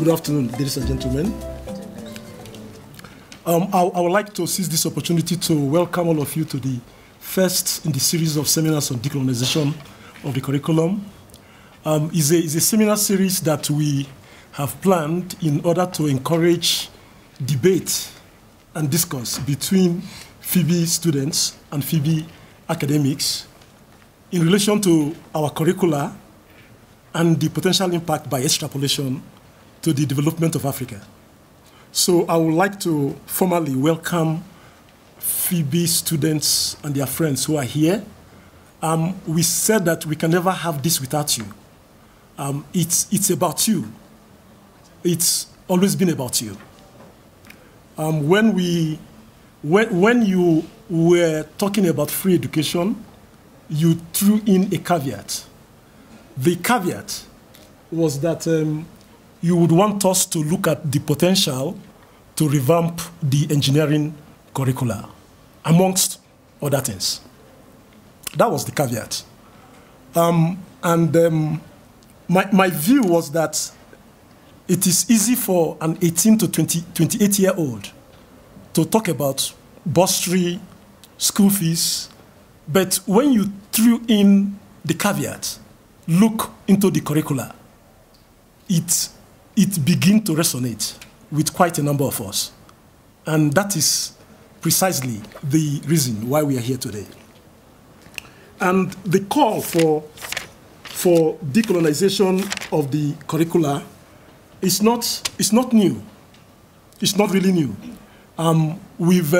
Good afternoon, ladies and gentlemen. I would like to seize this opportunity to welcome all of you to the first in the series of seminars on decolonization of the curriculum. It's a seminar series that we have planned in order to encourage debate and discourse between PHIB students and PHIB academics in relation to our curricula and the potential impact by extrapolation to the development of Africa. So I would like to formally welcome PHIB students and their friends who are here. We said that we can never have this without you. It's about you. It's always been about you. When you were talking about free education, you threw in a caveat. The caveat was that you would want us to look at the potential to revamp the engineering curricula, amongst other things. That was the caveat. My view was that it is easy for an 18 to 28-year-old to talk about bursary, school fees, but when you threw in the caveat, look into the curricula, it begins to resonate with quite a number of us. And that is precisely the reason why we are here today. And the call for decolonization of the curricula is not new. It's not really new. We've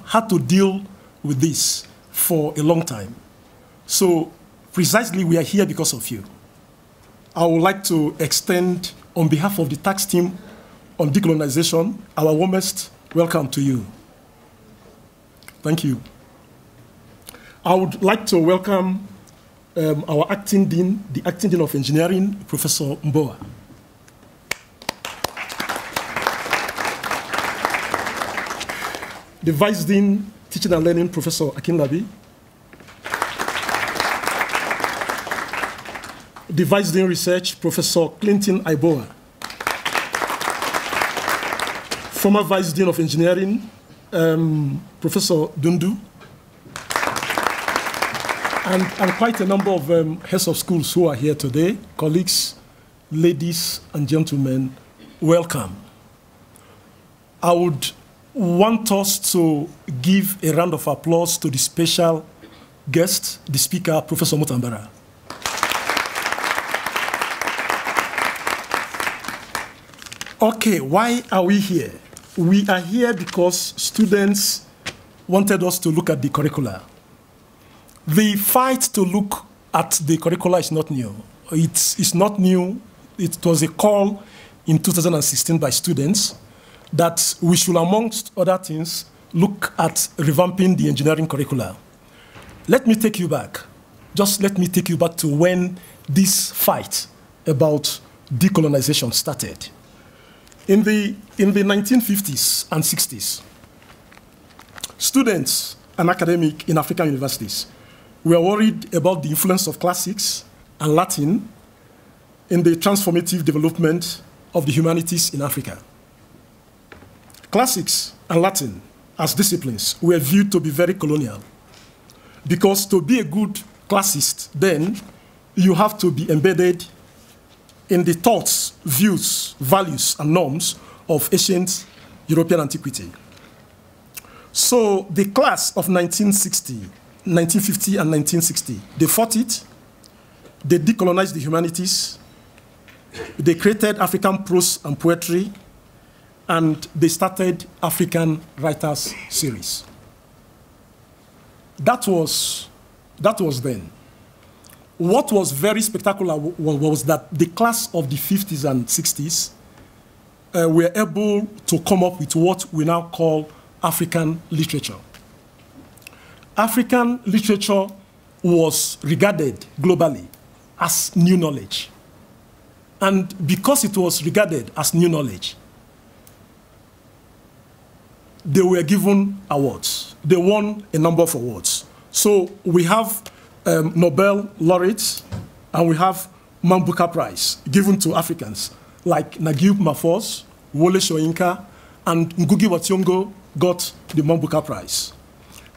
had to deal with this for a long time. So precisely we are here because of you. I would like to extend, on behalf of the tax team on decolonization, our warmest welcome to you. Thank you. I would like to welcome our acting dean, the acting dean of engineering, Professor Mboa. The vice dean, teaching and learning, Professor Akinlabi. The vice dean research, Professor Clinton Iboa. Former vice dean of engineering, Professor Dundu. And quite a number of heads of schools who are here today, colleagues, ladies and gentlemen, welcome. I would want us to give a round of applause to the special guest, the speaker, Professor Mutambara. Okay, why are we here? We are here because students wanted us to look at the curricula. The fight to look at the curricula is not new. It's not new. It was a call in 2016 by students that we should, amongst other things, look at revamping the engineering curricula. Let me take you back. Just let me take you back to when this fight about decolonization started. In the 1950s and 60s, students and academics in African universities were worried about the influence of classics and Latin in the transformative development of the humanities in Africa. Classics and Latin as disciplines were viewed to be very colonial, because to be a good classicist, then you have to be embedded in the thoughts, views, values, and norms of ancient European antiquity. So the class of 1950 and 1960, they fought it, they decolonized the humanities, they created African prose and poetry, and they started African Writers Series. That was then. What was very spectacular was that the class of the 50s and 60s were able to come up with what we now call African literature. African literature was regarded globally as new knowledge. And because it was regarded as new knowledge, they were given awards. They won a number of awards. So we have Nobel laureates, and we have Man Booker Prize given to Africans like Naguib Mahfouz, Wole Soyinka, and Ngugi wa Thiong'o got the Mambuka Prize.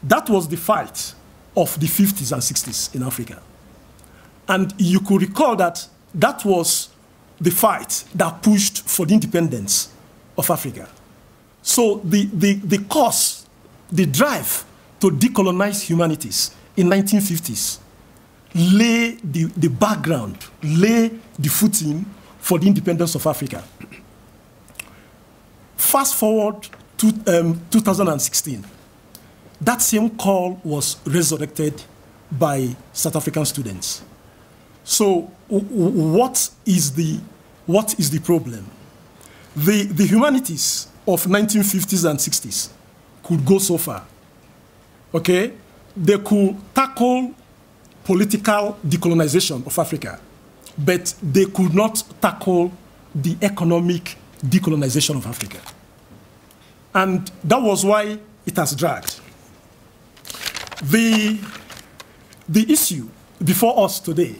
That was the fight of the 50s and 60s in Africa. And you could recall that that was the fight that pushed for the independence of Africa. So the cause, the drive to decolonize humanities in 1950s lay the background, lay the footing for the independence of Africa. Fast forward to 2016. That same call was resurrected by South African students. So what is the problem? The humanities of 1950s and 60s could go so far. Okay? They could tackle political decolonization of Africa, but they could not tackle the economic decolonization of Africa. And that was why it has dragged. The issue before us today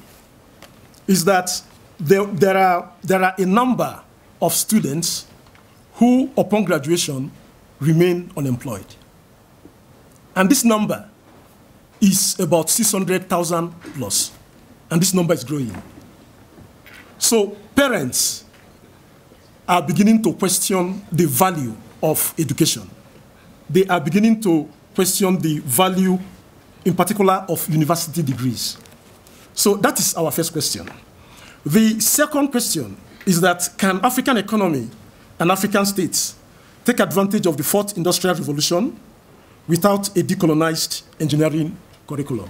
is that there are a number of students who, upon graduation, remain unemployed. And this number is about 600,000 plus. And this number is growing. So parents are beginning to question the value of education. They are beginning to question the value, in particular, of university degrees. So that is our first question. The second question is that can African economy and African states take advantage of the fourth industrial revolution without a decolonized engineering curriculum?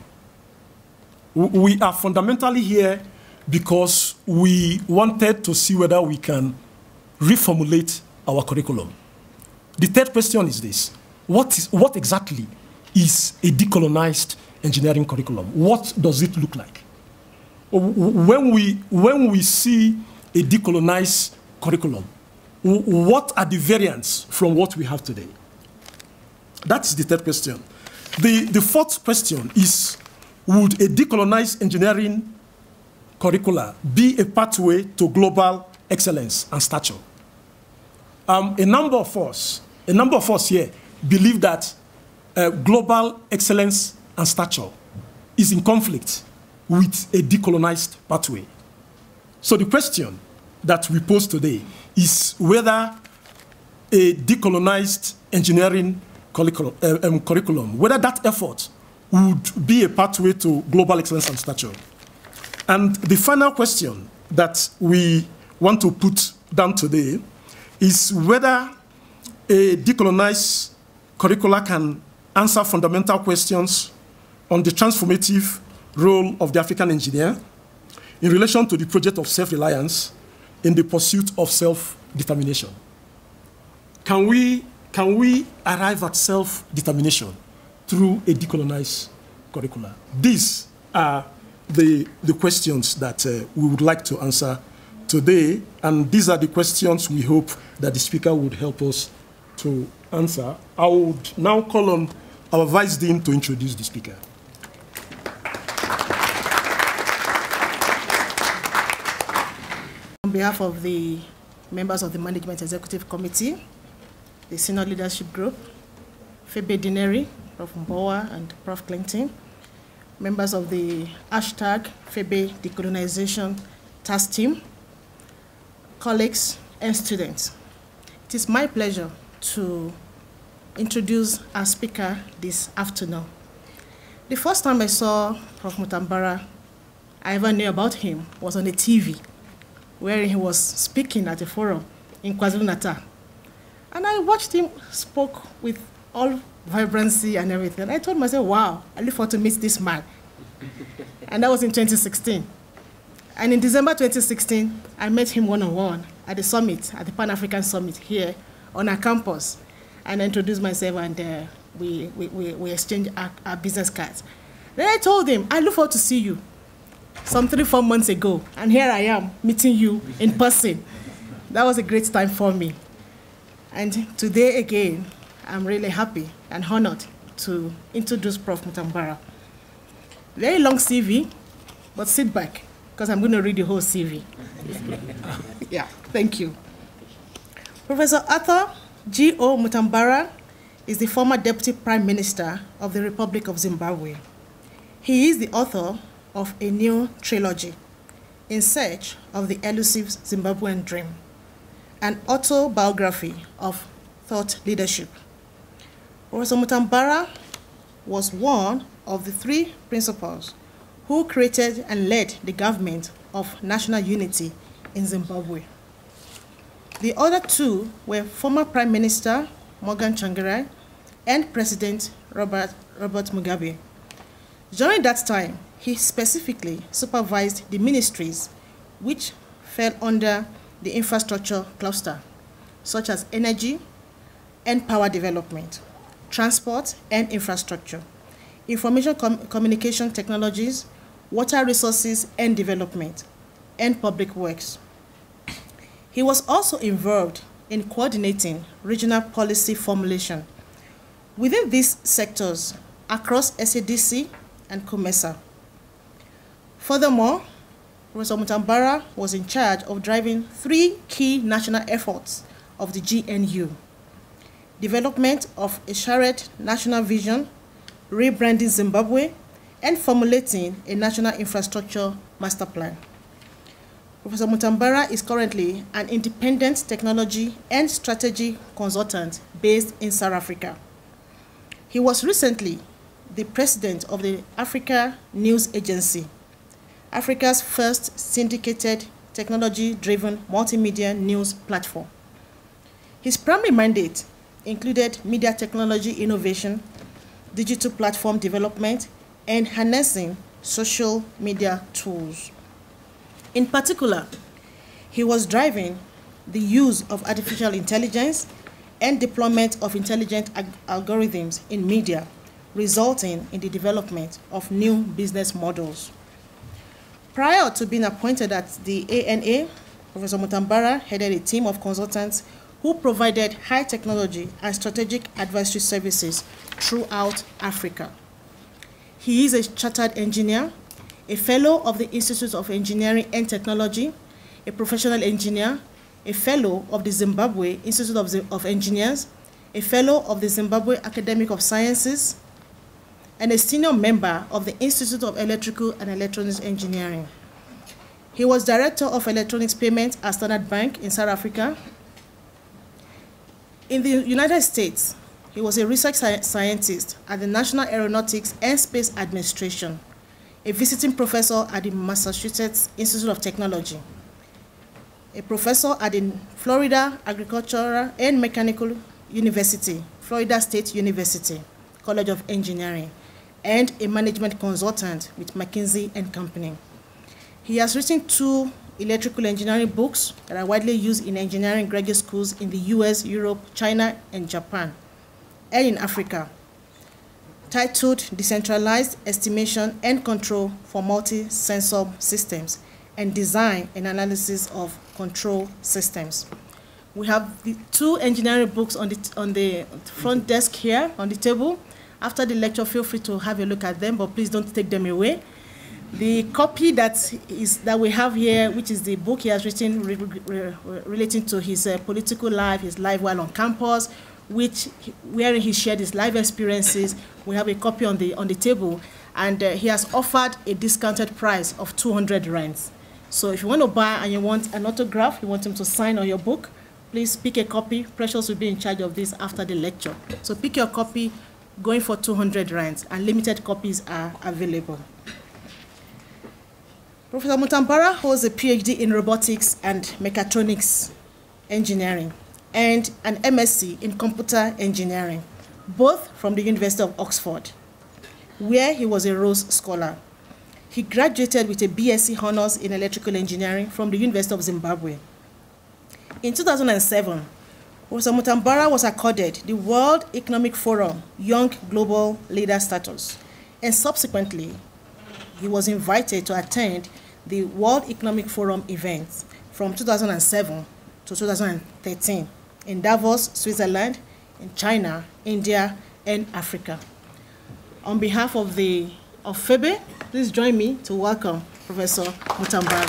We are fundamentally here because we wanted to see whether we can reformulate our curriculum. The third question is this: what exactly is a decolonized engineering curriculum? What does it look like? When we see a decolonized curriculum, what are the variants from what we have today? That is the third question. The fourth question is, would a decolonized engineering curricula be a pathway to global excellence and stature? A number of us here believe that global excellence and stature is in conflict with a decolonized pathway. So the question that we pose today is whether a decolonized engineering curriculum, whether that effort would be a pathway to global excellence and stature. And the final question that we want to put down today is whether a decolonized curricula can answer fundamental questions on the transformative role of the African engineer in relation to the project of self-reliance in the pursuit of self-determination. Can we arrive at self-determination through a decolonized curricula? These are the questions that we would like to answer today, and these are the questions we hope that the speaker would help us to answer. I would now call on our Vice Dean to introduce the speaker. On behalf of the members of the Management Executive Committee, the Senior Leadership Group, Febe Dineri, Prof. Mbowa, and Prof. Clinton, members of the hashtag Febe Decolonization Task Team, colleagues, and students. It is my pleasure to introduce our speaker this afternoon. The first time I saw Prof. Mutambara, I ever knew about him, was on the TV, where he was speaking at a forum in KwaZulu-Natal. And I watched him spoke with all vibrancy and everything. I told myself, wow, I look forward to meet this man. And that was in 2016. And in December 2016, I met him one-on-one at the summit, at the Pan-African Summit here on our campus. And I introduced myself, and we exchanged our business cards. Then I told him, I look forward to see you some 3-4 months ago. And here I am, meeting you in person. That was a great time for me. And today, again, I'm really happy and honored to introduce Prof. Mutambara. Very long CV, but sit back. because I'm going to read the whole CV. Yeah, thank you. Professor Arthur G.O. Mutambara is the former Deputy Prime Minister of the Republic of Zimbabwe. He is the author of a new trilogy, In Search of the Elusive Zimbabwean Dream, an autobiography of thought leadership. Professor Mutambara was one of the three principals who created and led the government of national unity in Zimbabwe. The other two were former Prime Minister Morgan Tsvangirai and President Robert Mugabe. During that time, he specifically supervised the ministries which fell under the infrastructure cluster, such as energy and power development, transport and infrastructure, information communication technologies, water resources and development, and public works. He was also involved in coordinating regional policy formulation within these sectors across SADC and COMESA. Furthermore, Professor Mutambara was in charge of driving three key national efforts of the GNU: development of a shared national vision, rebranding Zimbabwe, and formulating a national infrastructure master plan. Professor Mutambara is currently an independent technology and strategy consultant based in South Africa. He was recently the president of the Africa News Agency, Africa's first syndicated technology-driven multimedia news platform. His primary mandate included media technology innovation, digital platform development, and harnessing social media tools. In particular, he was driving the use of artificial intelligence and deployment of intelligent algorithms in media, resulting in the development of new business models. Prior to being appointed at the ANA, Professor Mutambara headed a team of consultants who provided high technology and strategic advisory services throughout Africa. He is a chartered engineer, a fellow of the Institute of Engineering and Technology, a professional engineer, a fellow of the Zimbabwe Institute of Engineers, a fellow of the Zimbabwe Academy of Sciences, and a senior member of the Institute of Electrical and Electronics Engineering. He was director of electronics payments at Standard Bank in South Africa. In the United States, he was a research scientist at the National Aeronautics and Space Administration, a visiting professor at the Massachusetts Institute of Technology, a professor at the Florida Agricultural and Mechanical University, Florida State University, College of Engineering, and a management consultant with McKinsey & Company. He has written 2 electrical engineering books that are widely used in engineering graduate schools in the US, Europe, China, and Japan, and in Africa, titled Decentralized Estimation and Control for Multi-Sensor Systems and Design and Analysis of Control Systems. We have the 2 engineering books on the front desk here on the table. After the lecture, feel free to have a look at them, but please don't take them away. The copy that we have here, which is the book he has written relating to his political life, his life while on campus, wherein he shared his life experiences. We have a copy on the table, and he has offered a discounted price of 200 rands. So if you want to buy and you want an autograph, you want him to sign on your book, please pick a copy. Precious will be in charge of this after the lecture. So pick your copy, going for 200 rands, and limited copies are available. Professor Mutambara holds a PhD in robotics and mechatronics engineering and an MSc in computer engineering, both from the University of Oxford, where he was a Rhodes Scholar. He graduated with a BSc Honours in Electrical Engineering from the University of Zimbabwe. In 2007, Professor Mutambara was accorded the World Economic Forum Young Global Leader status, and subsequently, he was invited to attend the World Economic Forum events from 2007 to 2013 in Davos, Switzerland, in China, India, and Africa. On behalf of FEBE, please join me to welcome Professor Mutambara.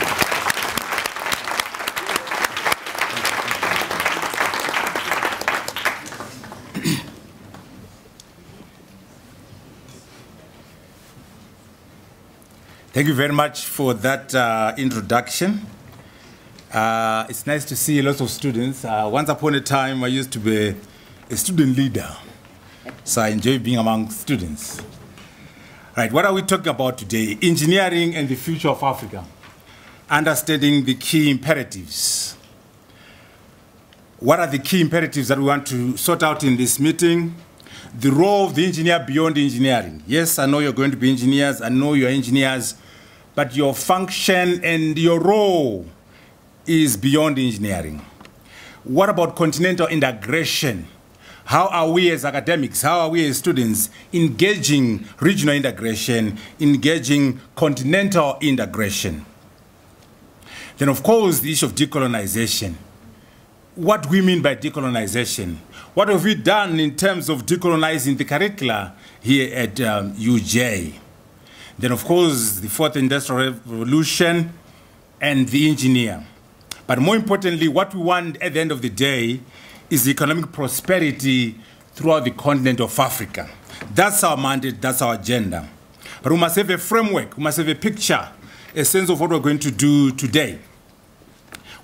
Thank you very much for that introduction. It's nice to see lots of students. Once upon a time, I used to be a student leader, so I enjoy being among students. Right, what are we talking about today? Engineering and the future of Africa. Understanding the key imperatives. What are the key imperatives that we want to sort out in this meeting? The role of the engineer beyond engineering. Yes, I know you're going to be engineers. I know you're engineers. But your function and your role is beyond engineering. What about continental integration? How are we as academics, how are we as students engaging regional integration, engaging continental integration? Then, of course, the issue of decolonization. What do we mean by decolonization? What have we done in terms of decolonizing the curricula here at UJ? Then, of course, the fourth industrial revolution and the engineer. But more importantly, what we want at the end of the day is economic prosperity throughout the continent of Africa. That's our mandate, that's our agenda. But we must have a framework, we must have a picture, a sense of what we're going to do today.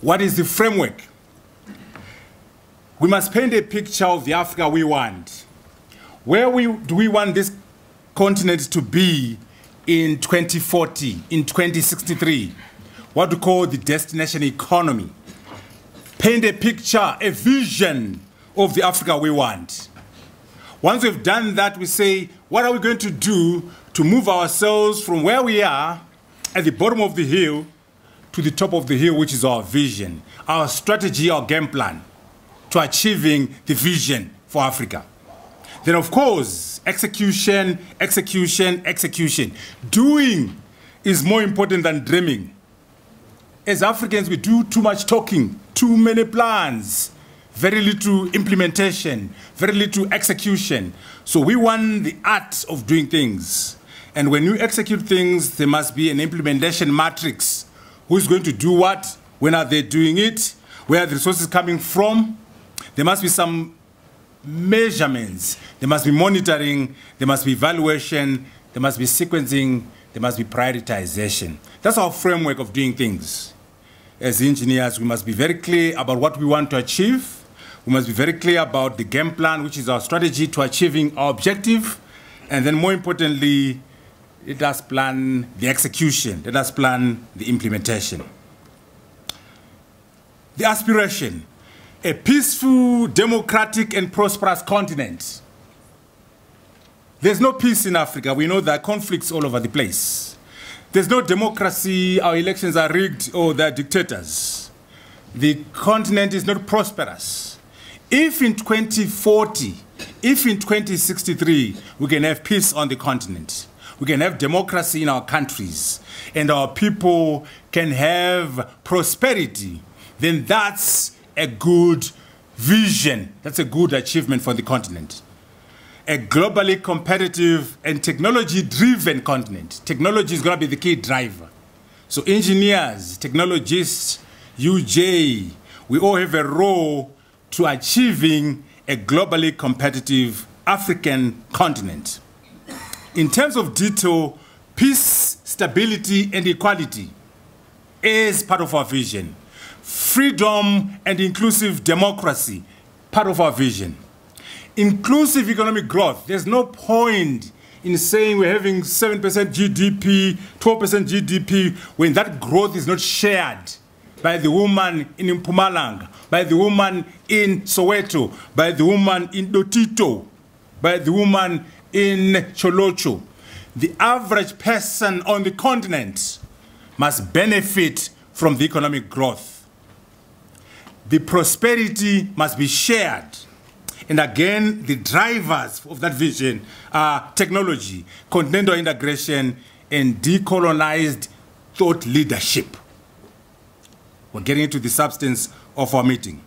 What is the framework? We must paint a picture of the Africa we want. Where do we want this continent to be in 2040, in 2063? What we call the destination economy. Paint a picture, a vision of the Africa we want. Once we've done that, we say, what are we going to do to move ourselves from where we are at the bottom of the hill to the top of the hill, which is our vision, our strategy, our game plan to achieving the vision for Africa. Then, of course, execution, execution, execution. Doing is more important than dreaming. As Africans, we do too much talking, too many plans, very little implementation, very little execution. So we want the art of doing things. And when you execute things, there must be an implementation matrix. Who's going to do what? When are they doing it? Where are the resources coming from? There must be some measurements. There must be monitoring. There must be evaluation. There must be sequencing. There must be prioritization. That's our framework of doing things. As engineers, we must be very clear about what we want to achieve. We must be very clear about the game plan, which is our strategy to achieving our objective. And then more importantly, let us plan the execution. Let us plan the implementation. The aspiration, a peaceful, democratic, and prosperous continent. There's no peace in Africa. We know there are conflicts all over the place. There's no democracy, our elections are rigged, or they're dictators. The continent is not prosperous. If in 2040, if in 2063, we can have peace on the continent, we can have democracy in our countries, and our people can have prosperity, then that's a good vision. That's a good achievement for the continent. A globally competitive and technology-driven continent. Technology is going to be the key driver. So engineers, technologists, UJ, we all have a role to achieving a globally competitive African continent. In terms of detail, peace, stability, and equality is part of our vision. Freedom and inclusive democracy, part of our vision. Inclusive economic growth. There's no point in saying we're having 7% GDP, 12% GDP, when that growth is not shared by the woman in Mpumalanga, by the woman in Soweto, by the woman in Dotito, by the woman in Cholocho. The average person on the continent must benefit from the economic growth. The prosperity must be shared. And again, the drivers of that vision are technology, continental integration, and decolonized thought leadership. We're getting into the substance of our meeting.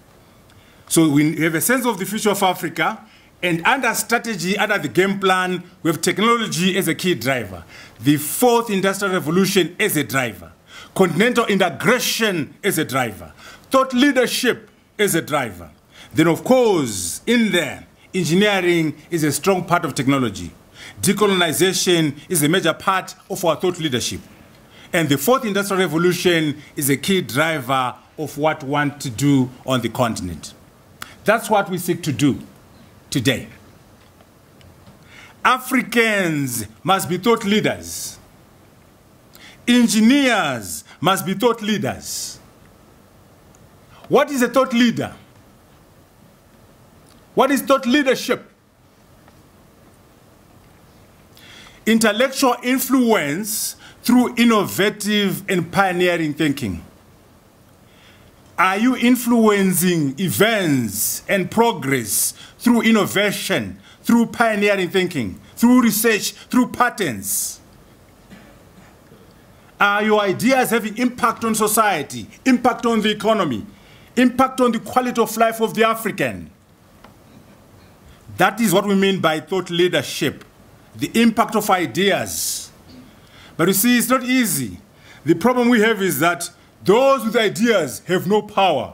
So we have a sense of the future of Africa And under strategy, under the game plan, we have technology as a key driver. The fourth industrial revolution as a driver. Continental integration as a driver. Thought leadership as a driver. Then, of course, in there, engineering is a strong part of technology. Decolonization is a major part of our thought leadership. And the fourth industrial revolution is a key driver of what we want to do on the continent. That's what we seek to do today. Africans must be thought leaders. Engineers must be thought leaders. What is a thought leader? What is thought leadership? Intellectual influence through innovative and pioneering thinking. Are you influencing events and progress through innovation, through pioneering thinking, through research, through patents? Are your ideas having impact on society, impact on the economy, impact on the quality of life of the African? That is what we mean by thought leadership, the impact of ideas. But you see, it's not easy. The problem we have is that those with ideas have no power,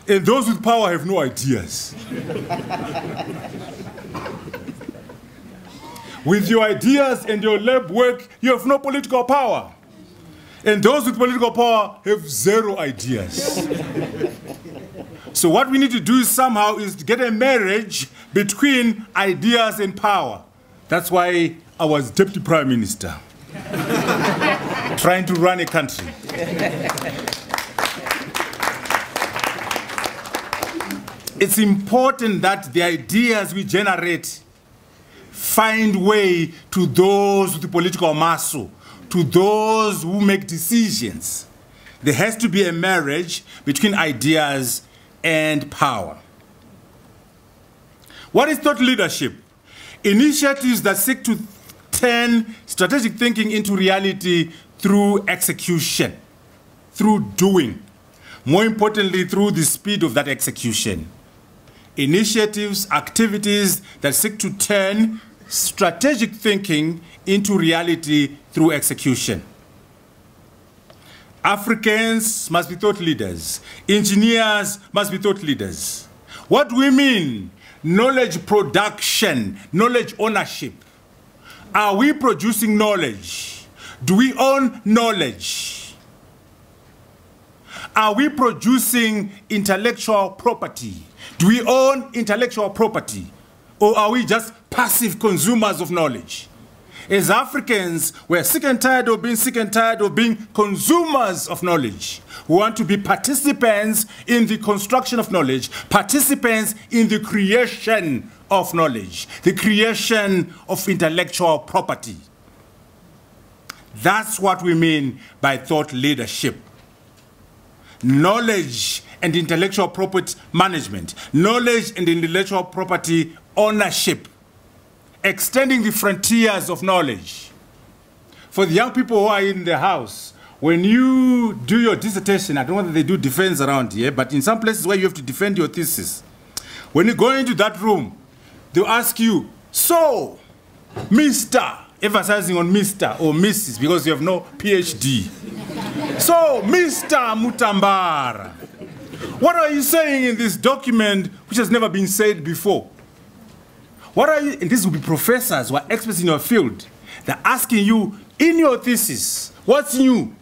and those with power have no ideas. With your ideas and your lab work, you have no political power. And those with political power have zero ideas. So what we need to do somehow is to get a marriage between ideas and power. That's why I was Deputy Prime Minister, trying to run a country. It's important that the ideas we generate find way to those with the political muscle, to those who make decisions. There has to be a marriage between ideas and power. What is thought leadership? Initiatives that seek to turn strategic thinking into reality through execution, through doing. More importantly, through the speed of that execution. Initiatives, activities that seek to turn strategic thinking into reality through execution. Africans must be thought leaders. Engineers must be thought leaders. What do we mean? Knowledge production, knowledge ownership. Are we producing knowledge? Do we own knowledge? Are we producing intellectual property? Do we own intellectual property? Or are we just passive consumers of knowledge? As Africans, we're sick and tired of being consumers of knowledge. We want to be participants in the construction of knowledge, participants in the creation of knowledge, the creation of intellectual property. That's what we mean by thought leadership. Knowledge and intellectual property management, knowledge and intellectual property ownership, extending the frontiers of knowledge. For the young people who are in the house, when you do your dissertation, I don't know whether they do defense around here, but in some places where you have to defend your thesis, when you go into that room, they'll ask you, so, Mr., emphasizing on Mr. or Mrs. because you have no PhD. So, Mr. Mutambara, what are you saying in this document which has never been said before? What are you, and this will be professors who are experts in your field. They're asking you, in your thesis, what's new?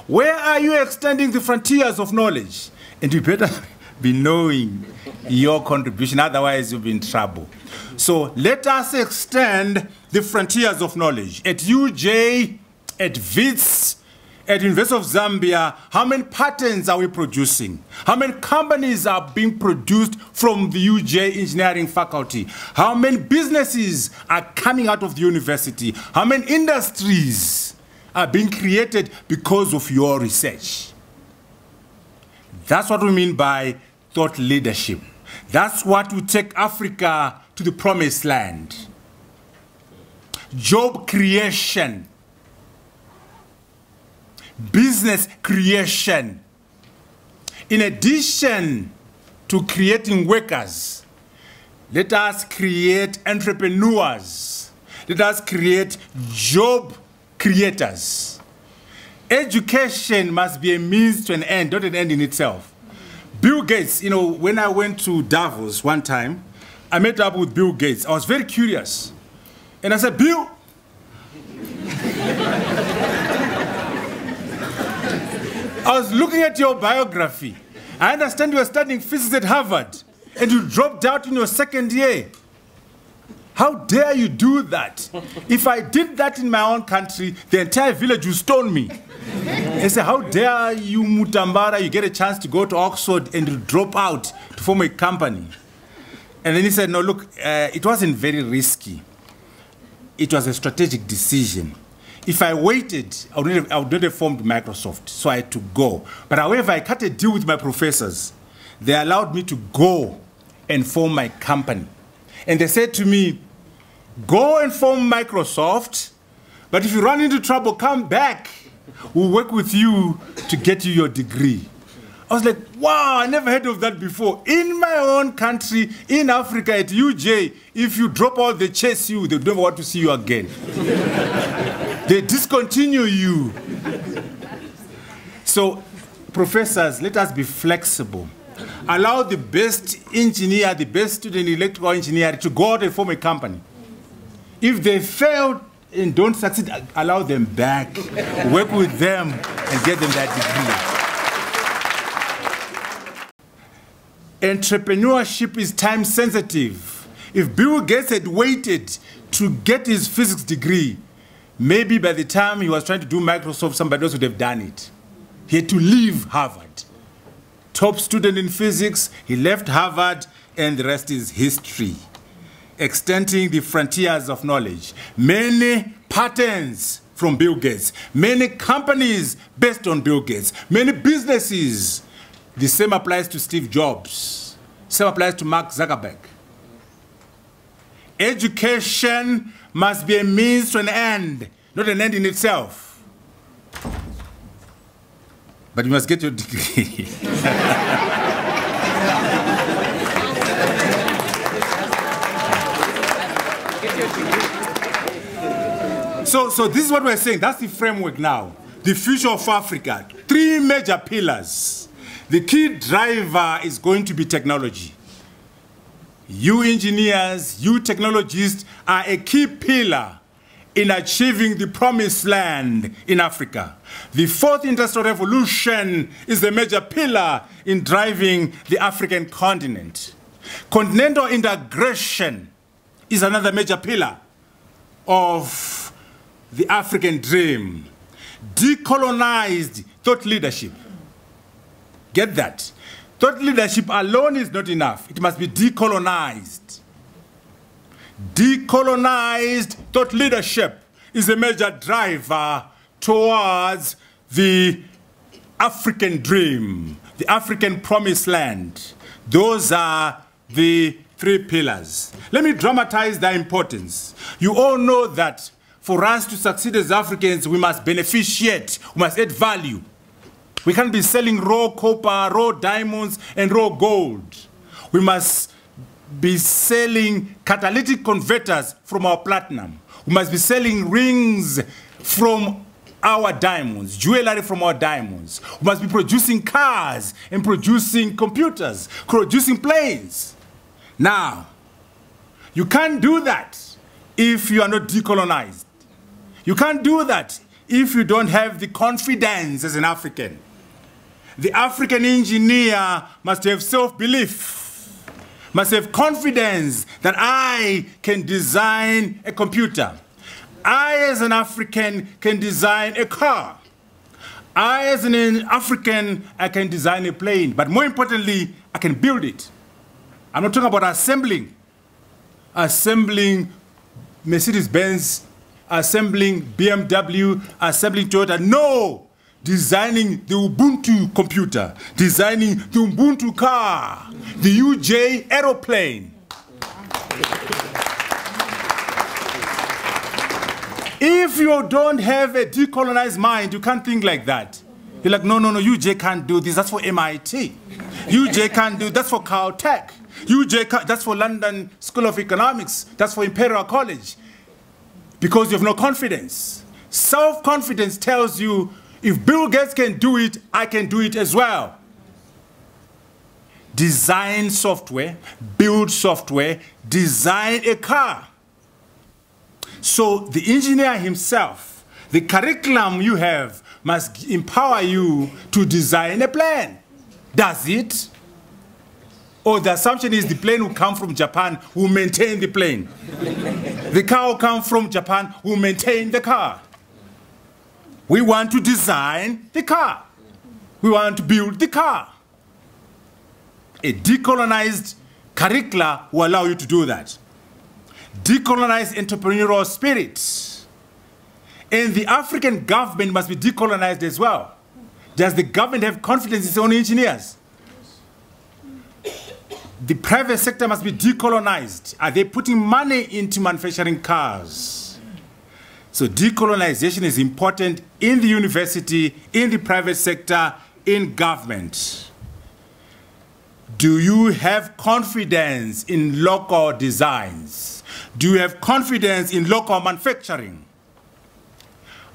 Where are you extending the frontiers of knowledge? And you better be knowing your contribution, otherwise you'll be in trouble. So let us extend the frontiers of knowledge. At UJ, at WITS, at University of Zambia, how many patents are we producing? How many companies are being produced from the UJ engineering faculty? How many businesses are coming out of the university? How many industries are being created because of your research? That's what we mean by thought leadership. That's what will take Africa to the promised land. Job creation. Business creation. In addition to creating workers, Let us create entrepreneurs. Let us create job creators. Education must be a means to an end, not an end in itself. Bill Gates, you know, when I went to Davos one time, I met up with Bill Gates. I was very curious. And I said, Bill, I was looking at your biography. I understand you were studying physics at Harvard, and you dropped out in your second year. How dare you do that? If I did that in my own country, the entire village would stone me. I said, how dare you, Mutambara, you get a chance to go to Oxford and you drop out to form a company. And then he said, no, look, it wasn't very risky. It was a strategic decision. If I waited, I would not have formed Microsoft, so I had to go. But however, I cut a deal with my professors. They allowed me to go and form my company. And they said to me, go and form Microsoft, but if you run into trouble, come back. We'll work with you to get you your degree. I was like, wow, I never heard of that before. In my own country, in Africa, at UJ, if you drop out, they chase you. They don't want to see you again. They discontinue you. So, professors, let us be flexible. Allow the best engineer, the best student in electrical engineering to go out and form a company. If they fail and don't succeed, allow them back. Work with them and get them that degree. Entrepreneurship is time sensitive. If Bill Gates had waited to get his physics degree, maybe by the time he was trying to do Microsoft, somebody else would have done it. He had to leave Harvard. Top student in physics, he left Harvard, and the rest is history. Extending the frontiers of knowledge. Many patents from Bill Gates. Many companies based on Bill Gates. Many businesses. The same applies to Steve Jobs. Same applies to Mark Zuckerberg. Education must be a means to an end, not an end in itself. But you must get your degree. So this is what we're saying. That's the framework now. The future of Africa. 3 major pillars. The key driver is going to be technology. You engineers, you technologists are a key pillar in achieving the promised land in Africa. The 4th Industrial Revolution is the major pillar in driving the African continent. Continental integration is another major pillar of the African dream. Decolonized thought leadership. Get that? Thought leadership alone is not enough. It must be decolonized. Decolonized thought leadership is a major driver towards the African dream, the African promised land. Those are the 3 pillars. Let me dramatize their importance. You all know that for us to succeed as Africans, we must beneficiate, we must add value. We can't be selling raw copper, raw diamonds, and raw gold. We must be selling catalytic converters from our platinum. We must be selling rings from our diamonds, jewelry from our diamonds. We must be producing cars and producing computers, producing planes. Now, you can't do that if you are not decolonized. You can't do that if you don't have the confidence as an African. The African engineer must have self-belief, must have confidence that I can design a computer. I, as an African, can design a car. I, as an African, I can design a plane. But more importantly, I can build it. I'm not talking about assembling. Assembling Mercedes-Benz, assembling BMW, assembling Toyota. No! Designing the Ubuntu computer, designing the Ubuntu car, the UJ aeroplane. If you don't have a decolonized mind, you can't think like that. You're like, no, UJ can't do this, that's for MIT. UJ can't do, that's for Caltech. UJ, that's for London School of Economics. That's for Imperial College. Because you have no confidence. Self-confidence tells you, if Bill Gates can do it, I can do it as well. Design software, build software, design a car. So the engineer himself, the curriculum you have must empower you to design a plane. Does it? Or the assumption is the plane will come from Japan, will maintain the plane. The car will come from Japan, will maintain the car. We want to design the car. We want to build the car. A decolonized curricula will allow you to do that. Decolonized entrepreneurial spirit. And the African government must be decolonized as well. Does the government have confidence in its own engineers? The private sector must be decolonized. Are they putting money into manufacturing cars? So decolonization is important in the university, in the private sector, in government. Do you have confidence in local designs? Do you have confidence in local manufacturing?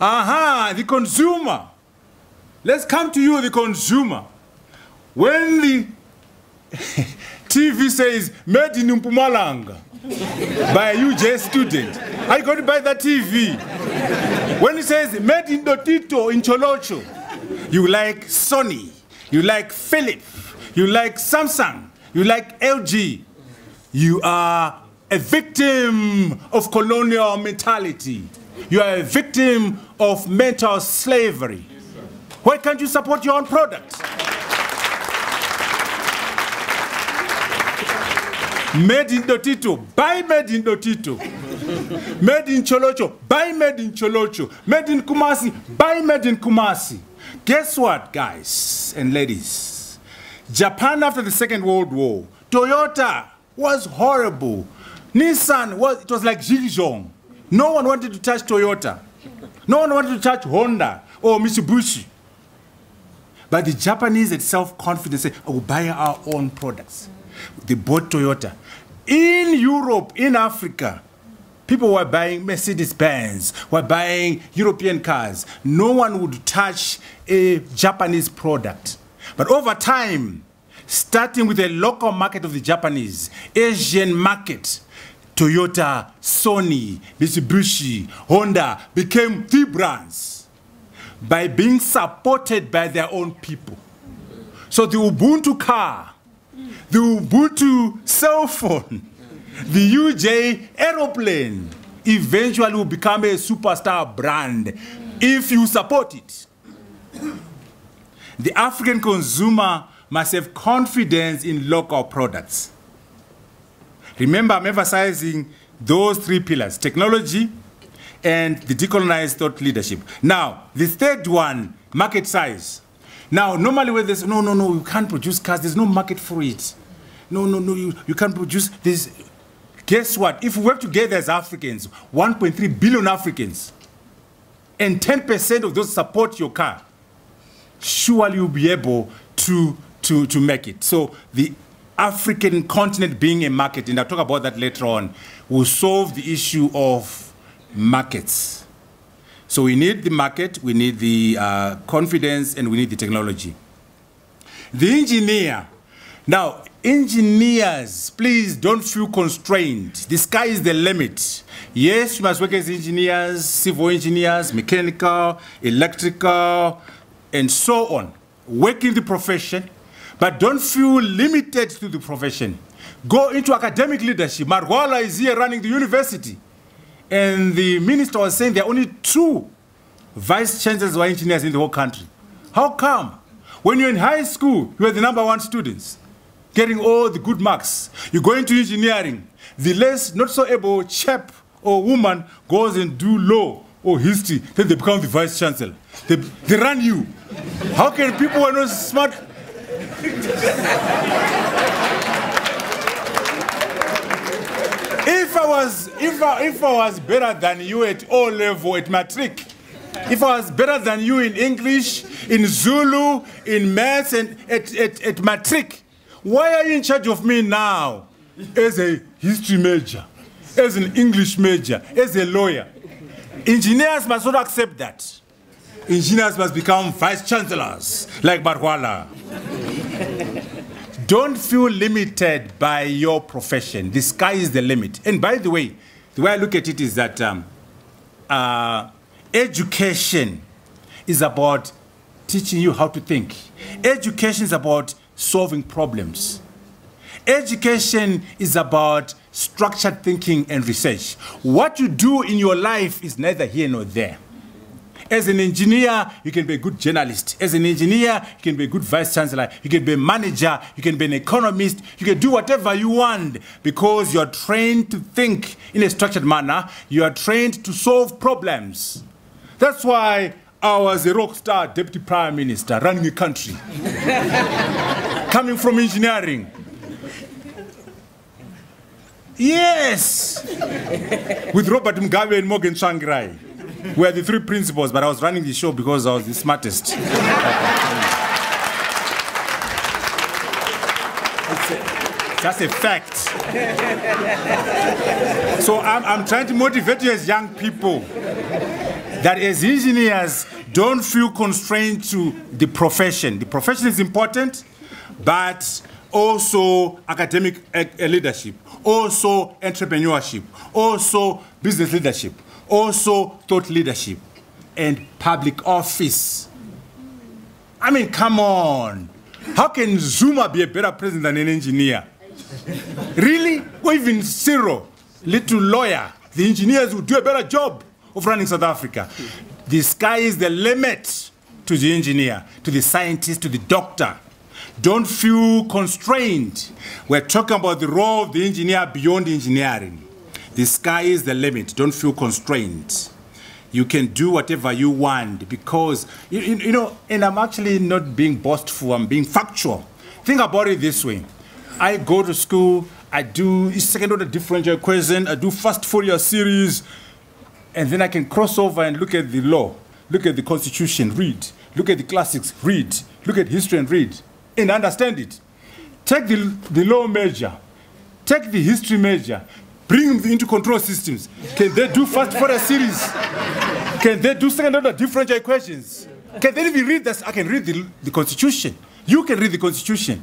Aha, the consumer. Let's come to you, the consumer. When the TV says, made in Mpumalanga, by a UJ student, are you going to buy that TV? When it says, made in Dotito, in Cholocho, you like Sony, you like Philips, you like Samsung, you like LG. You are a victim of colonial mentality. You are a victim of mental slavery. Why can't you support your own product? Made in Dotito, buy made in Dotito. Made in Cholocho, buy made in Cholocho. Made in Kumasi, buy made in Kumasi. Guess what, guys and ladies? Japan after the Second World War, Toyota was horrible. Nissan it was like Zhejiang. No one wanted to touch Toyota. No one wanted to touch Honda or Mitsubishi. But the Japanese had self-confidence, said, "Oh, buy our own products." They bought Toyota. In Europe, in Africa, people were buying Mercedes-Benz, were buying European cars. No one would touch a Japanese product. But over time, starting with the local market of the Japanese, Asian market, Toyota, Sony, Mitsubishi, Honda became the brands by being supported by their own people. So the Ubuntu car, the Ubuntu cell phone, the UJ aeroplane eventually will become a superstar brand if you support it. The African consumer must have confidence in local products. Remember, I'm emphasizing those three pillars: technology and the decolonized thought leadership. Now, the third one, market size. Now, normally when there's, no, you can't produce cars, there's no market for it. No, you can't produce this. Guess what? If we work together as Africans, 1.3 billion Africans, and 10% of those support your car, surely you'll be able to make it. So the African continent being a market, and I'll talk about that later on, will solve the issue of markets. So we need the market, we need the confidence, and we need the technology. The engineer. Now, engineers, please don't feel constrained. The sky is the limit. Yes, you must work as engineers, civil engineers, mechanical, electrical, and so on. Work in the profession, but don't feel limited to the profession. Go into academic leadership. Marwala is here running the university. And the minister was saying there are only 2 vice chancellors who are engineers in the whole country. How come? When you're in high school, you are the #1 students, getting all the good marks. You go into engineering, the less not so able chap or woman goes and do law or history, then they become the vice chancellor. They run you. How can people who are not smart? If I was better than you at O level, at matric, if I was better than you in English, in Zulu, in maths, and at matric, Why are you in charge of me now as a history major, as an English major, as a lawyer? Engineers must not accept that. Engineers must become vice chancellors like Barwala. Don't feel limited by your profession. The sky is the limit. And by the way I look at it is that education is about teaching you how to think. Education is about solving problems. Education is about structured thinking and research. What you do in your life is neither here nor there. As an engineer, you can be a good journalist. As an engineer, you can be a good vice chancellor. You can be a manager. You can be an economist. You can do whatever you want because you're trained to think in a structured manner. You are trained to solve problems. That's why I was a rock star deputy prime minister running a country. Coming from engineering. Yes! With Robert Mugabe and Morgan Tsvangirai. We are the three principals, but I was running the show because I was the smartest. That's a fact. So I'm trying to motivate you as young people that as engineers, don't feel constrained to the profession. The profession is important, but also academic leadership, also entrepreneurship, also business leadership, also thought leadership, and public office. I mean, come on. How can Zuma be a better president than an engineer? Really? Or even Cyril, little lawyer. The engineers will do a better job of running South Africa. The sky is the limit to the engineer, to the scientist, to the doctor. Don't feel constrained. We're talking about the role of the engineer beyond engineering. The sky is the limit. Don't feel constrained. You can do whatever you want because, you know, and I'm actually not being boastful, I'm being factual. Think about it this way. I go to school, I do second order differential equation, I do fast Fourier series, and then I can cross over and look at the law, look at the constitution, read, look at the classics, read, look at history and read, and understand it. Take the law major, take the history major, bring them into control systems. Can they do fast Fourier series? Can they do second order differential equations? Can they even read this? I can read the constitution. You can read the constitution.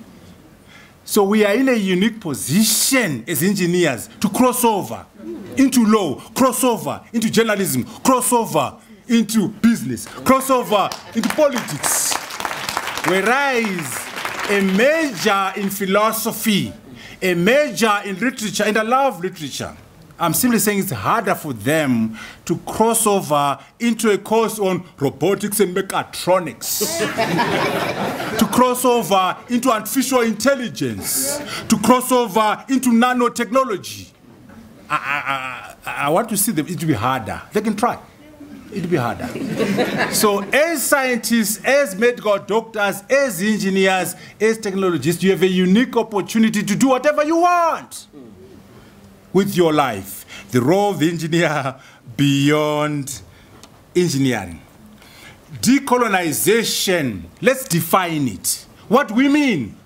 So we are in a unique position as engineers to cross over into law, cross over into journalism, cross over into business, cross over into politics. Whereas a major in philosophy, a major in literature, and I love literature, I'm simply saying it's harder for them to cross over into a course on robotics and mechatronics, to cross over into artificial intelligence, to cross over into nanotechnology. I want to see them. It will be harder. They can try. It will be harder. So as scientists, as medical doctors, as engineers, as technologists, you have a unique opportunity to do whatever you want with your life. The role of the engineer beyond engineering. Decolonization, let's define it. What we mean?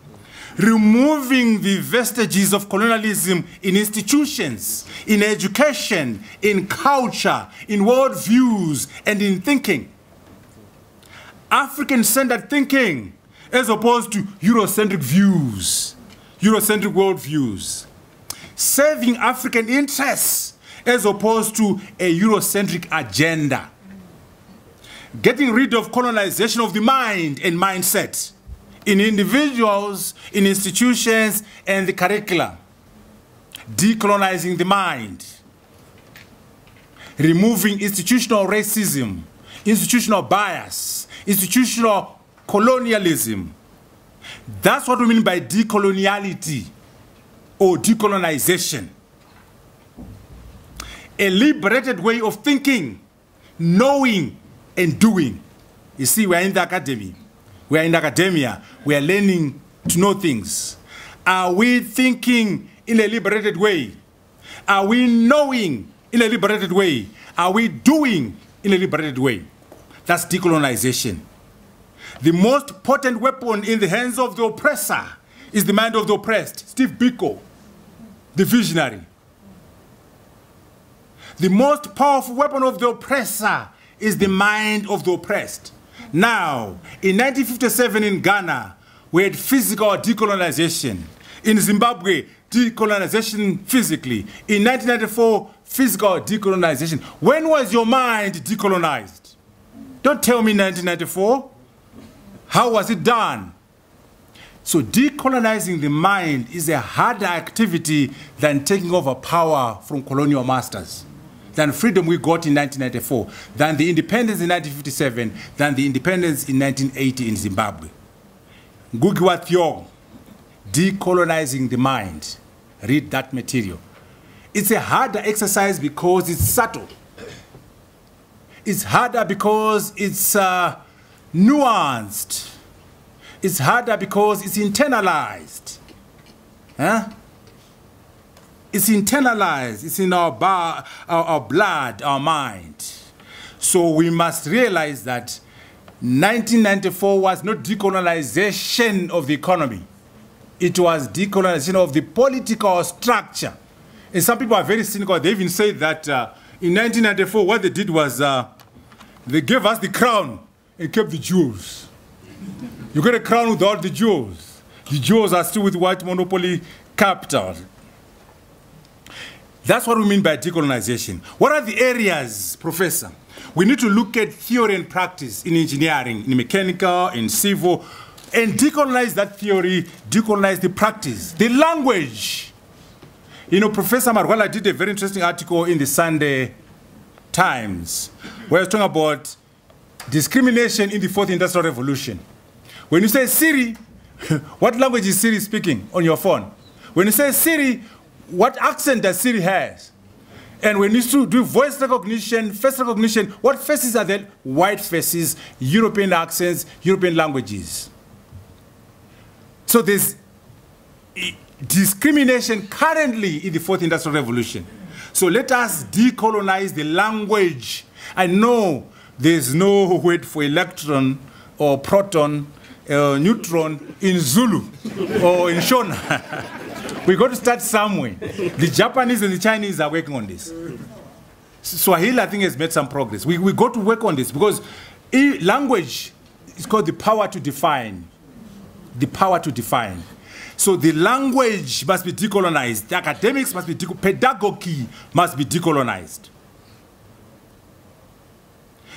Removing the vestiges of colonialism in institutions, in education, in culture, in worldviews, and in thinking. African-centered thinking, as opposed to Eurocentric views, Eurocentric worldviews. Serving African interests as opposed to a Eurocentric agenda. Getting rid of colonization of the mind and mindset in individuals, in institutions, and the curricula. Decolonizing the mind. Removing institutional racism, institutional bias, institutional colonialism. That's what we mean by decoloniality. Or decolonization. A liberated way of thinking, knowing, and doing. You see, we're in the academy. We're in academia. We are learning to know things. Are we thinking in a liberated way? Are we knowing in a liberated way? Are we doing in a liberated way? That's decolonization. The most potent weapon in the hands of the oppressor is the mind of the oppressed. Steve Biko, the visionary. The most powerful weapon of the oppressor is the mind of the oppressed. Now, in 1957 in Ghana, we had physical decolonization. In Zimbabwe, decolonization physically. In 1994, physical decolonization. When was your mind decolonized? Don't tell me 1994. How was it done? So decolonizing the mind is a harder activity than taking over power from colonial masters, than freedom we got in 1994, than the independence in 1957, than the independence in 1980 in Zimbabwe. Ngugi wa Thiong'o, Decolonizing the Mind. Read that material. It's a harder exercise because it's subtle. It's harder because it's nuanced. It's harder because it's internalized. Huh? It's internalized. It's in our blood, our mind. So we must realize that 1994 was not decolonization of the economy. It was decolonization of the political structure. And some people are very cynical. They even say that in 1994, what they did was they gave us the crown and kept the jewels. You get a crown without the jewels. The jewels are still with white monopoly capital. That's what we mean by decolonization. What are the areas, Professor? We need to look at theory and practice in engineering, in mechanical, in civil, and decolonize that theory, decolonize the practice, the language. You know, Professor Marwala did a very interesting article in the Sunday Times where he was talking about discrimination in the Fourth Industrial Revolution. When you say Siri, what language is Siri speaking on your phone? When you say Siri, what accent does Siri have? And when you do voice recognition, face recognition, what faces are there? White faces, European accents, European languages. So there's discrimination currently in the Fourth Industrial Revolution. So let us decolonize the language. I know there's no word for electron or proton, neutron in Zulu or in Shona. We got to start somewhere. The Japanese and the Chinese are working on this. Swahili, I think, has made some progress. We got to work on this because language is called the power to define. The power to define. So the language must be decolonized. The academics must be pedagogy must be decolonized.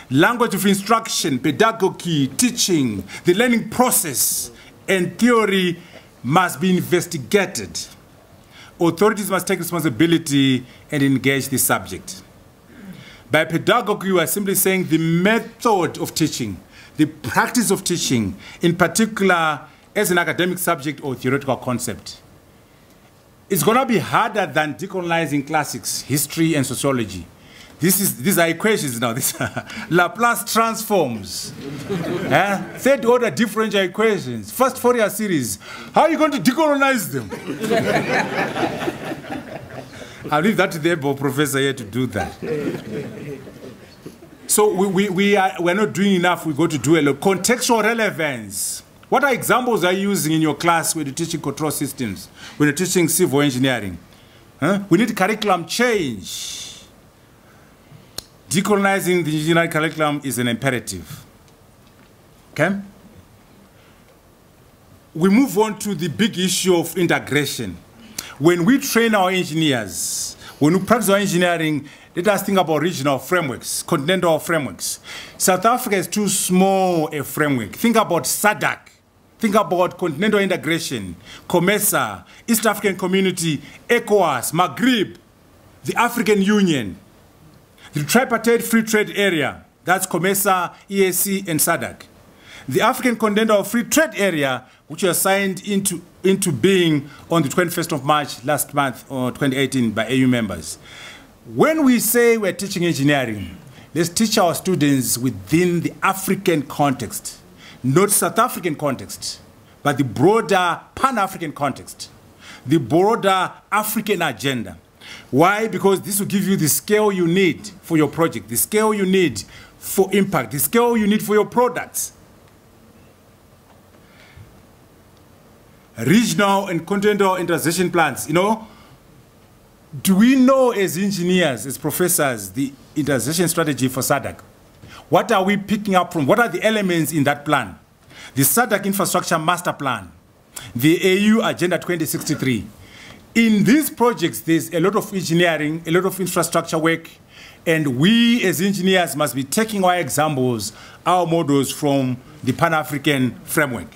Language of instruction, pedagogy, teaching, the learning process, and theory must be investigated. Authorities must take responsibility and engage the subject. By pedagogy, we are simply saying the method of teaching, the practice of teaching, in particular as an academic subject or theoretical concept. It's going to be harder than decolonizing classics, history, and sociology. These are equations now. These are Laplace transforms. Third order differential equations. First Fourier series. How are you going to decolonize them? I'll leave that to the able professor here to do that. So we're not doing enough. We've got to do a lot. Contextual relevance. What are examples are you using in your class when you're teaching control systems, when you're teaching civil engineering? We need curriculum change. Decolonizing the engineering curriculum is an imperative. Okay? We move on to the big issue of integration. When we train our engineers, when we practice our engineering, let us think about regional frameworks, continental frameworks. South Africa is too small a framework. Think about SADC. Think about continental integration, COMESA, East African Community, ECOWAS, Maghreb, the African Union, the Tripartite Free Trade Area, that's COMESA, EAC, and SADC. The African Continental Free Trade Area, which was signed into being on the 21st of March last month, or 2018, by AU members. When we say we're teaching engineering, let's teach our students within the African context, not South African context, but the broader Pan-African context, the broader African agenda. Why? Because this will give you the scale you need for your project, the scale you need for impact, the scale you need for your products. regional and continental integration plans. You know, do we know as engineers, as professors, the integration strategy for SADC? What are we picking up from? What are the elements in that plan? The SADC Infrastructure Master Plan, the AU Agenda 2063. In these projects, there's a lot of engineering, a lot of infrastructure work, and we as engineers must be taking our examples, our models from the Pan-African framework.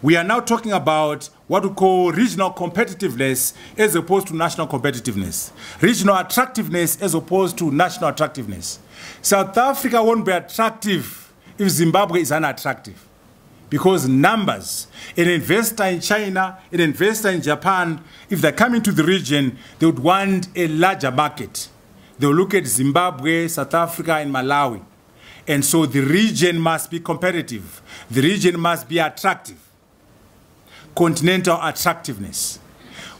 We are now talking about what we call regional competitiveness as opposed to national competitiveness. Regional attractiveness as opposed to national attractiveness. South Africa won't be attractive if Zimbabwe is unattractive. Because numbers, an investor in China, an investor in Japan, if they come into the region, they would want a larger market. They'll look at Zimbabwe, South Africa, and Malawi. And so the region must be competitive. The region must be attractive. Continental attractiveness.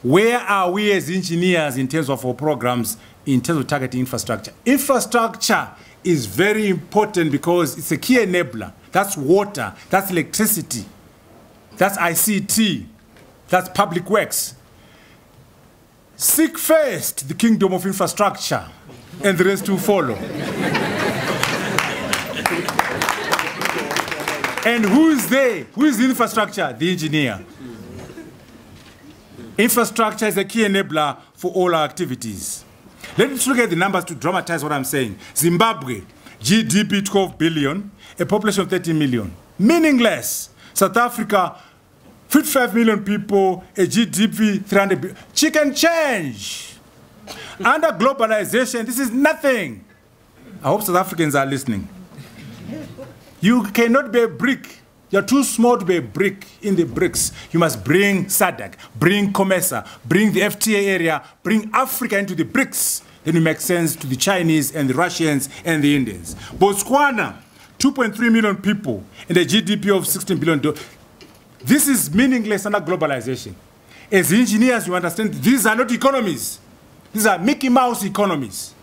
Where are we as engineers in terms of our programs, in terms of targeting infrastructure? Infrastructure is very important because it's a key enabler. That's water, that's electricity, that's ICT, that's public works. Seek first the kingdom of infrastructure, and the rest will follow. And who is there? Who is the infrastructure? The engineer. Infrastructure is a key enabler for all our activities. Let's look at the numbers to dramatize what I'm saying. Zimbabwe, GDP 12 billion, a population of 30 million. Meaningless. South Africa, 55 million people, a GDP 300 billion. Chicken change. Under globalization, this is nothing. I hope South Africans are listening. You cannot be a brick. You're too small to be a brick in the BRICS. You must bring SADC, bring COMESA, bring the FTA area, bring Africa into the BRICS. Then it makes sense to the Chinese and the Russians and the Indians. Botswana, 2.3 million people and a GDP of $16 billion. This is meaningless under globalization. As engineers, you understand these are not economies. These are Mickey Mouse economies.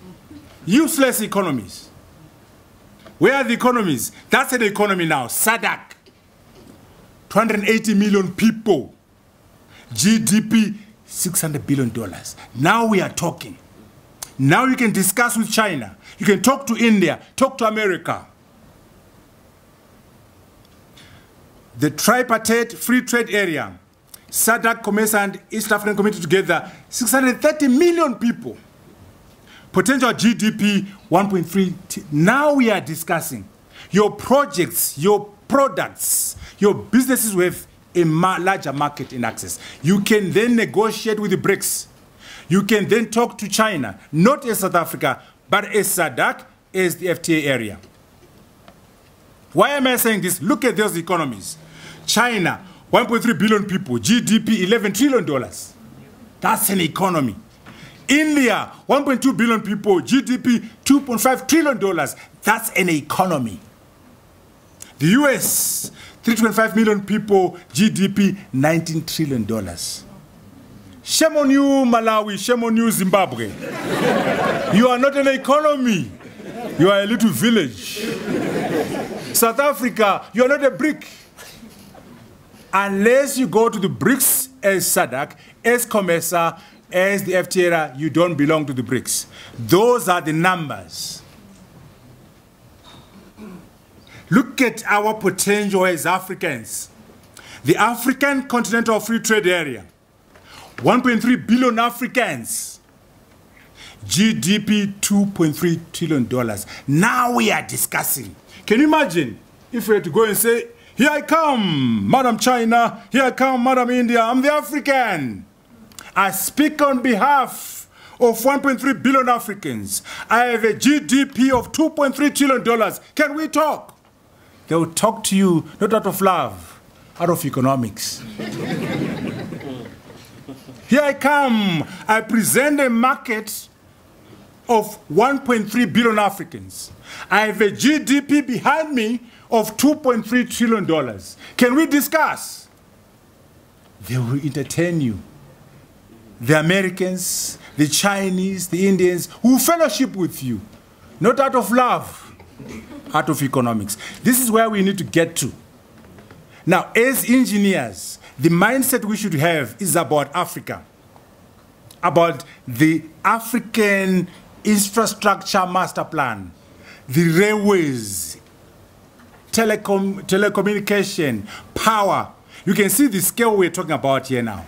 Useless economies. Where are the economies? That's an economy now. SADC. 280 million people. GDP, $600 billion. Now we are talking. Now you can discuss with China. You can talk to India, talk to America. The tripartite free trade area, SADC, COMESA, and East African Community together, 630 million people. Potential GDP, 1.3. Now we are discussing your projects, your products, your businesses with a larger market in access. You can then negotiate with the BRICS. You can then talk to China, not as South Africa, but as SADC, as the FTA area. Why am I saying this? Look at those economies. China, 1.3 billion people, GDP, $11 trillion. That's an economy. India, 1.2 billion people, GDP, $2.5 trillion. That's an economy. The US, 3.5 million people, GDP, $19 trillion. Shame on you, Malawi. Shame on you, Zimbabwe. You are not an economy. You are a little village. South Africa, you are not a brick. Unless you go to the BRICS as SADC, as COMESA, as the FTA, you don't belong to the BRICS. Those are the numbers. Look at our potential as Africans. The African Continental Free Trade Area, 1.3 billion Africans, GDP $2.3 trillion. Now we are discussing. Can you imagine if we had to go and say, here I come, Madam China, here I come, Madam India, I'm the African. I speak on behalf of 1.3 billion Africans. I have a GDP of $2.3 trillion. Can we talk? They will talk to you not out of love, out of economics. Here I come. I present a market of 1.3 billion Africans. I have a GDP behind me of $2.3 trillion. Can we discuss? They will entertain you. The Americans, the Chinese, the Indians who fellowship with you, not out of love, out of economics. This is where we need to get to. Now, as engineers, The mindset we should have is about Africa, about the African infrastructure master plan, the railways, telecommunication, power. You can see the scale we're talking about here now.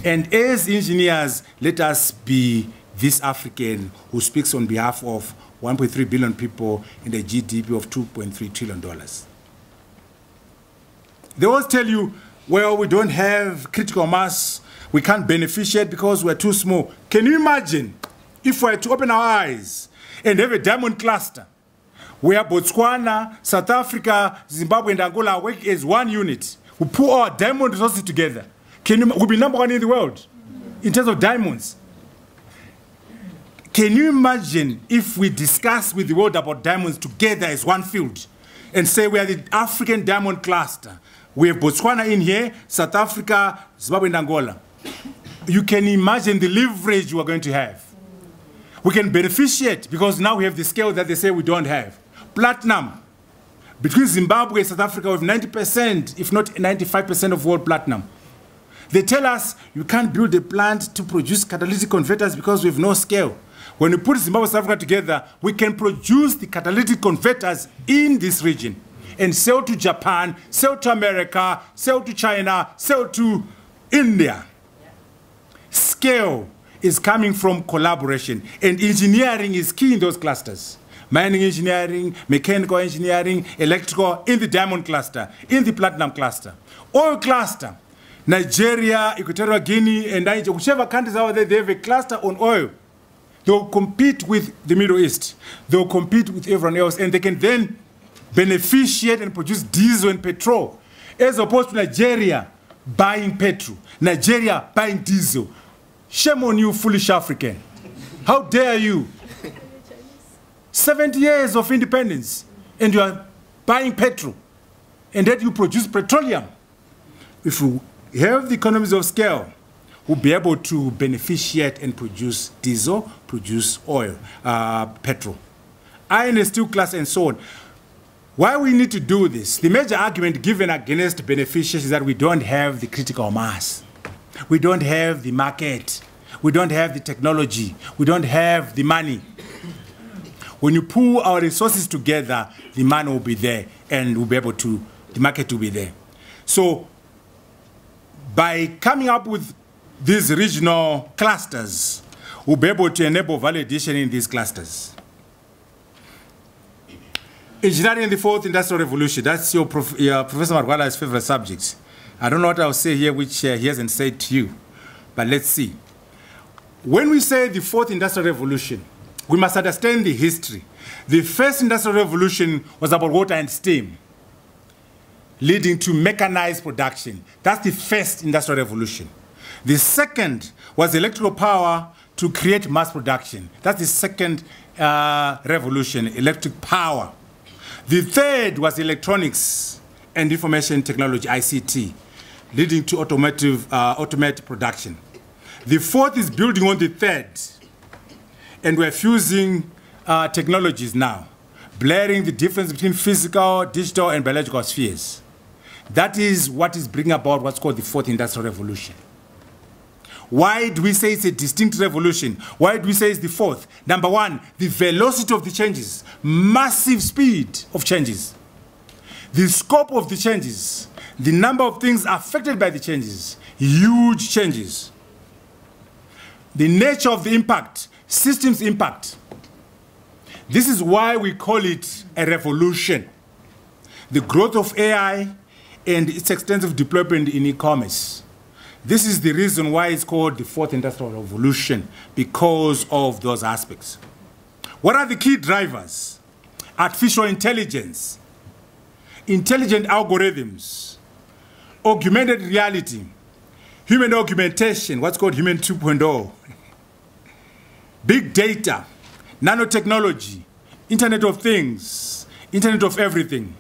And as engineers, let us be this African who speaks on behalf of 1.3 billion people in a GDP of $2.3 trillion. They always tell you, well, we don't have critical mass, we can't beneficiate because we're too small. Can you imagine if we were to open our eyes and have a diamond cluster where Botswana, South Africa, Zimbabwe, and Angola work as one unit? We put our diamond resources together. We'll be #1 in the world in terms of diamonds. Can you imagine if we discuss with the world about diamonds together as one field and say we are the African diamond cluster? We have Botswana in here, South Africa, Zimbabwe, and Angola. You can imagine the leverage we are going to have. We can beneficiate because now we have the scale that they say we don't have. Platinum. Between Zimbabwe and South Africa, we have 90%, if not 95% of world platinum. They tell us you can't build a plant to produce catalytic converters because we have no scale. When we put Zimbabwe and South Africa together, we can produce the catalytic converters in this region and sell to Japan, sell to America, sell to China, sell to India. Scale is coming from collaboration, and engineering is key in those clusters. Mining engineering, mechanical engineering, electrical, in the diamond cluster, in the platinum cluster. Oil cluster, Nigeria, Equatorial Guinea, and Nigeria, whichever countries out there, they have a cluster on oil. They'll compete with the Middle East. They'll compete with everyone else, and they can then beneficiate and produce diesel and petrol, as opposed to Nigeria buying petrol, Nigeria buying diesel. Shame on you, foolish African. How dare you? 70 years of independence, and you are buying petrol, and then you produce petroleum. If you have the economies of scale, we'll be able to beneficiate and produce diesel, produce oil, petrol, iron and steel class, and so on. Why we need to do this? The major argument given against beneficiation is that we don't have the critical mass. We don't have the market. We don't have the technology. We don't have the money. When you pull our resources together, the money will be there, and we'll be able to, the market will be there. So by coming up with these regional clusters, we'll be able to enable value addition in these clusters. Engineering in the fourth industrial revolution, that's your Professor Marwala's favorite subject. I don't know what I'll say here which he hasn't said to you, but let's see. When we say the fourth industrial revolution, we must understand the history. The first industrial revolution was about water and steam, leading to mechanized production. That's the first industrial revolution. The second was electrical power to create mass production. That's the second revolution, electric power. The third was electronics and information technology, ICT, leading to automated production. The fourth is building on the third. And we're fusing technologies now, blurring the difference between physical, digital, and biological spheres. That is what is bringing about what's called the fourth industrial revolution. Why do we say it's a distinct revolution? Why do we say it's the fourth? Number one, the velocity of the changes, massive speed of changes. The scope of the changes, the number of things affected by the changes, huge changes. The nature of the impact, systems impact. This is why we call it a revolution. The growth of AI and its extensive deployment in e-commerce. This is the reason why it's called the fourth industrial revolution, because of those aspects. What are the key drivers? Artificial intelligence, intelligent algorithms, augmented reality, human augmentation, what's called human 2.0, big data, nanotechnology, Internet of Things, Internet of Everything,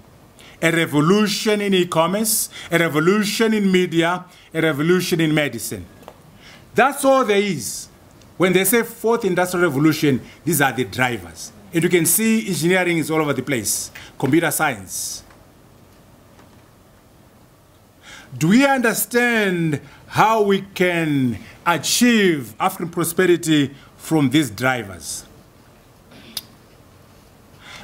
a revolution in e-commerce, a revolution in media, a revolution in medicine. That's all there is. When they say fourth industrial revolution, these are the drivers. And you can see engineering is all over the place, computer science. Do we understand how we can achieve African prosperity from these drivers?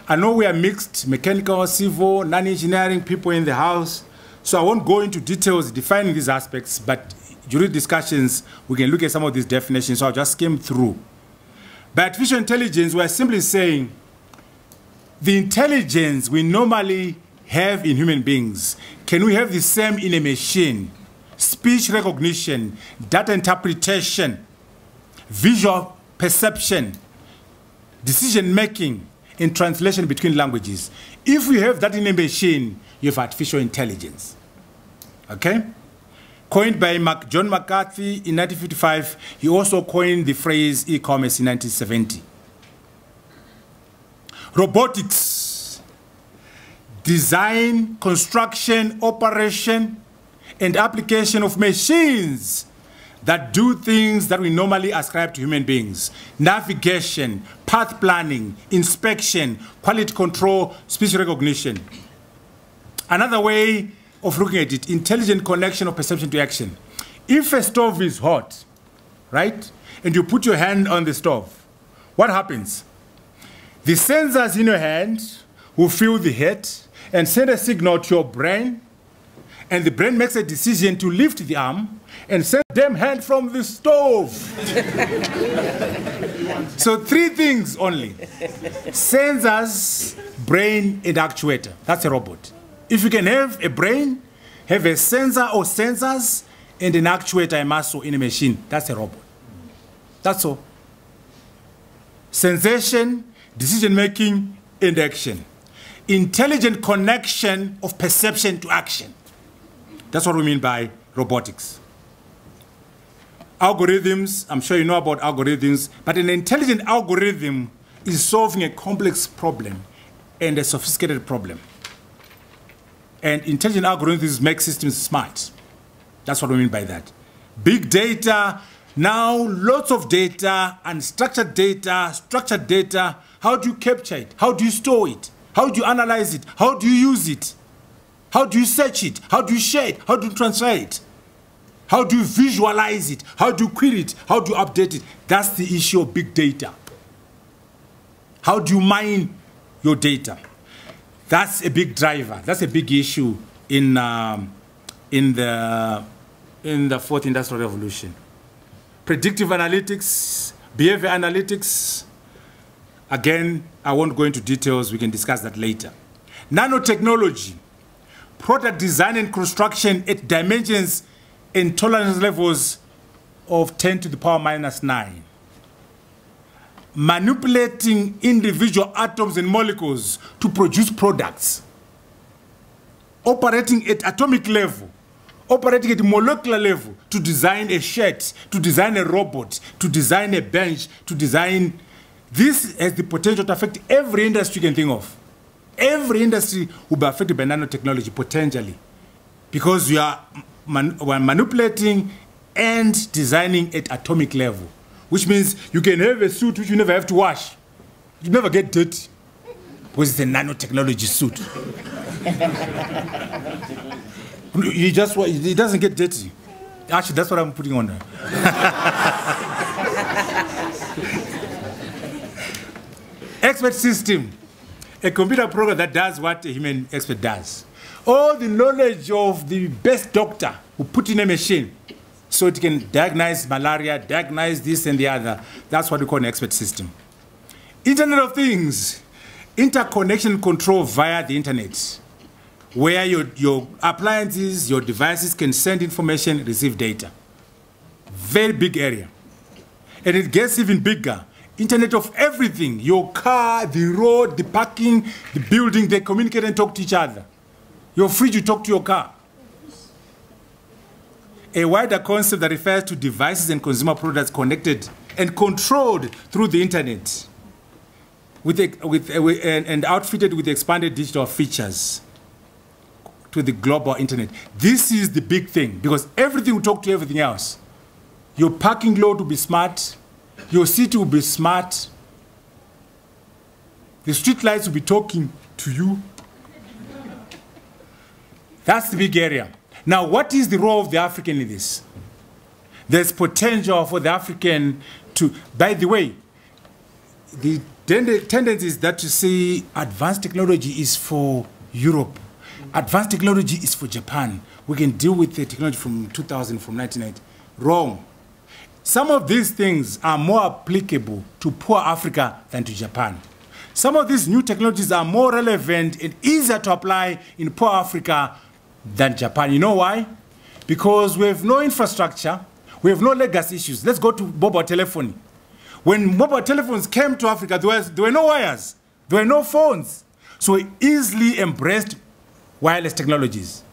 I know we are mixed, mechanical, civil, non-engineering people in the house, so I won't go into details defining these aspects, but during discussions, we can look at some of these definitions, so I'll just skim through. By artificial intelligence, we're simply saying the intelligence we normally have in human beings, can we have the same in a machine? Speech recognition, data interpretation, visual perception, decision-making, and translation between languages. If we have that in a machine, you have artificial intelligence. Okay? Coined by John McCarthy in 1955, he also coined the phrase e-commerce in 1970. Robotics, design, construction, operation, and application of machines that do things that we normally ascribe to human beings. Navigation, path planning, inspection, quality control, speech recognition. Another way of looking at it, intelligent connection of perception to action. If a stove is hot, right, and you put your hand on the stove, what happens? The sensors in your hand will feel the heat and send a signal to your brain, and the brain makes a decision to lift the arm and send them hand from the stove. So 3 things only: sensors, brain, and actuator. That's a robot. If you can have a brain, have a sensor or sensors, and an actuator, a muscle in a machine, that's a robot. That's all. Sensation, decision-making, and action. Intelligent connection of perception to action. That's what we mean by robotics. Algorithms, I'm sure you know about algorithms, but an intelligent algorithm is solving a complex problem and a sophisticated problem. And intelligent algorithms make systems smart. That's what we mean by that. Big data, now lots of data, unstructured data, structured data. How do you capture it? How do you store it? How do you analyze it? How do you use it? How do you search it? How do you share it? How do you transfer it? How do you visualize it? How do you query it? How do you update it? That's the issue of big data. How do you mine your data? That's a big driver. That's a big issue in the 4th Industrial Revolution. Predictive analytics, behavior analytics. Again, I won't go into details. We can discuss that later. Nanotechnology, product design and construction at dimensions and tolerance levels of 10 to the power minus 9. Manipulating individual atoms and molecules to produce products. Operating at atomic level, operating at molecular level to design a shirt, to design a robot, to design a bench, to design. This has the potential to affect every industry you can think of. Every industry will be affected by nanotechnology potentially, because we are manipulating and designing at atomic level, which means you can have a suit which you never have to wash. You never get dirty because it's a nanotechnology suit. It doesn't get dirty. Actually, that's what I'm putting on there. Expert system, a computer program that does what a human expert does. All the knowledge of the best doctor who put in a machine so it can diagnose malaria, diagnose this and the other. That's what we call an expert system. Internet of Things, interconnection control via the internet, where your appliances, your devices can send information, receive data. Very big area. And it gets even bigger. Internet of everything, your car, the road, the parking, the building, they communicate and talk to each other. Your fridge, you talk to your car. A wider concept that refers to devices and consumer products connected and controlled through the internet and outfitted with expanded digital features to the global internet. This is the big thing, because everything will talk to everything else. Your parking lot will be smart. Your city will be smart. The street lights will be talking to you. That's the big area. Now, what is the role of the African in this? There's potential for the African to, by the way, the tendency is that to say advanced technology is for Europe. Advanced technology is for Japan. We can deal with the technology from 2000, from 1990. Wrong. Some of these things are more applicable to poor Africa than to Japan. Some of these new technologies are more relevant and easier to apply in poor Africa than Japan. You know why? Because we have no infrastructure, we have no legacy issues. Let's go to mobile telephony. When mobile telephones came to Africa, there were no wires, there were no phones. So we easily embraced wireless technologies.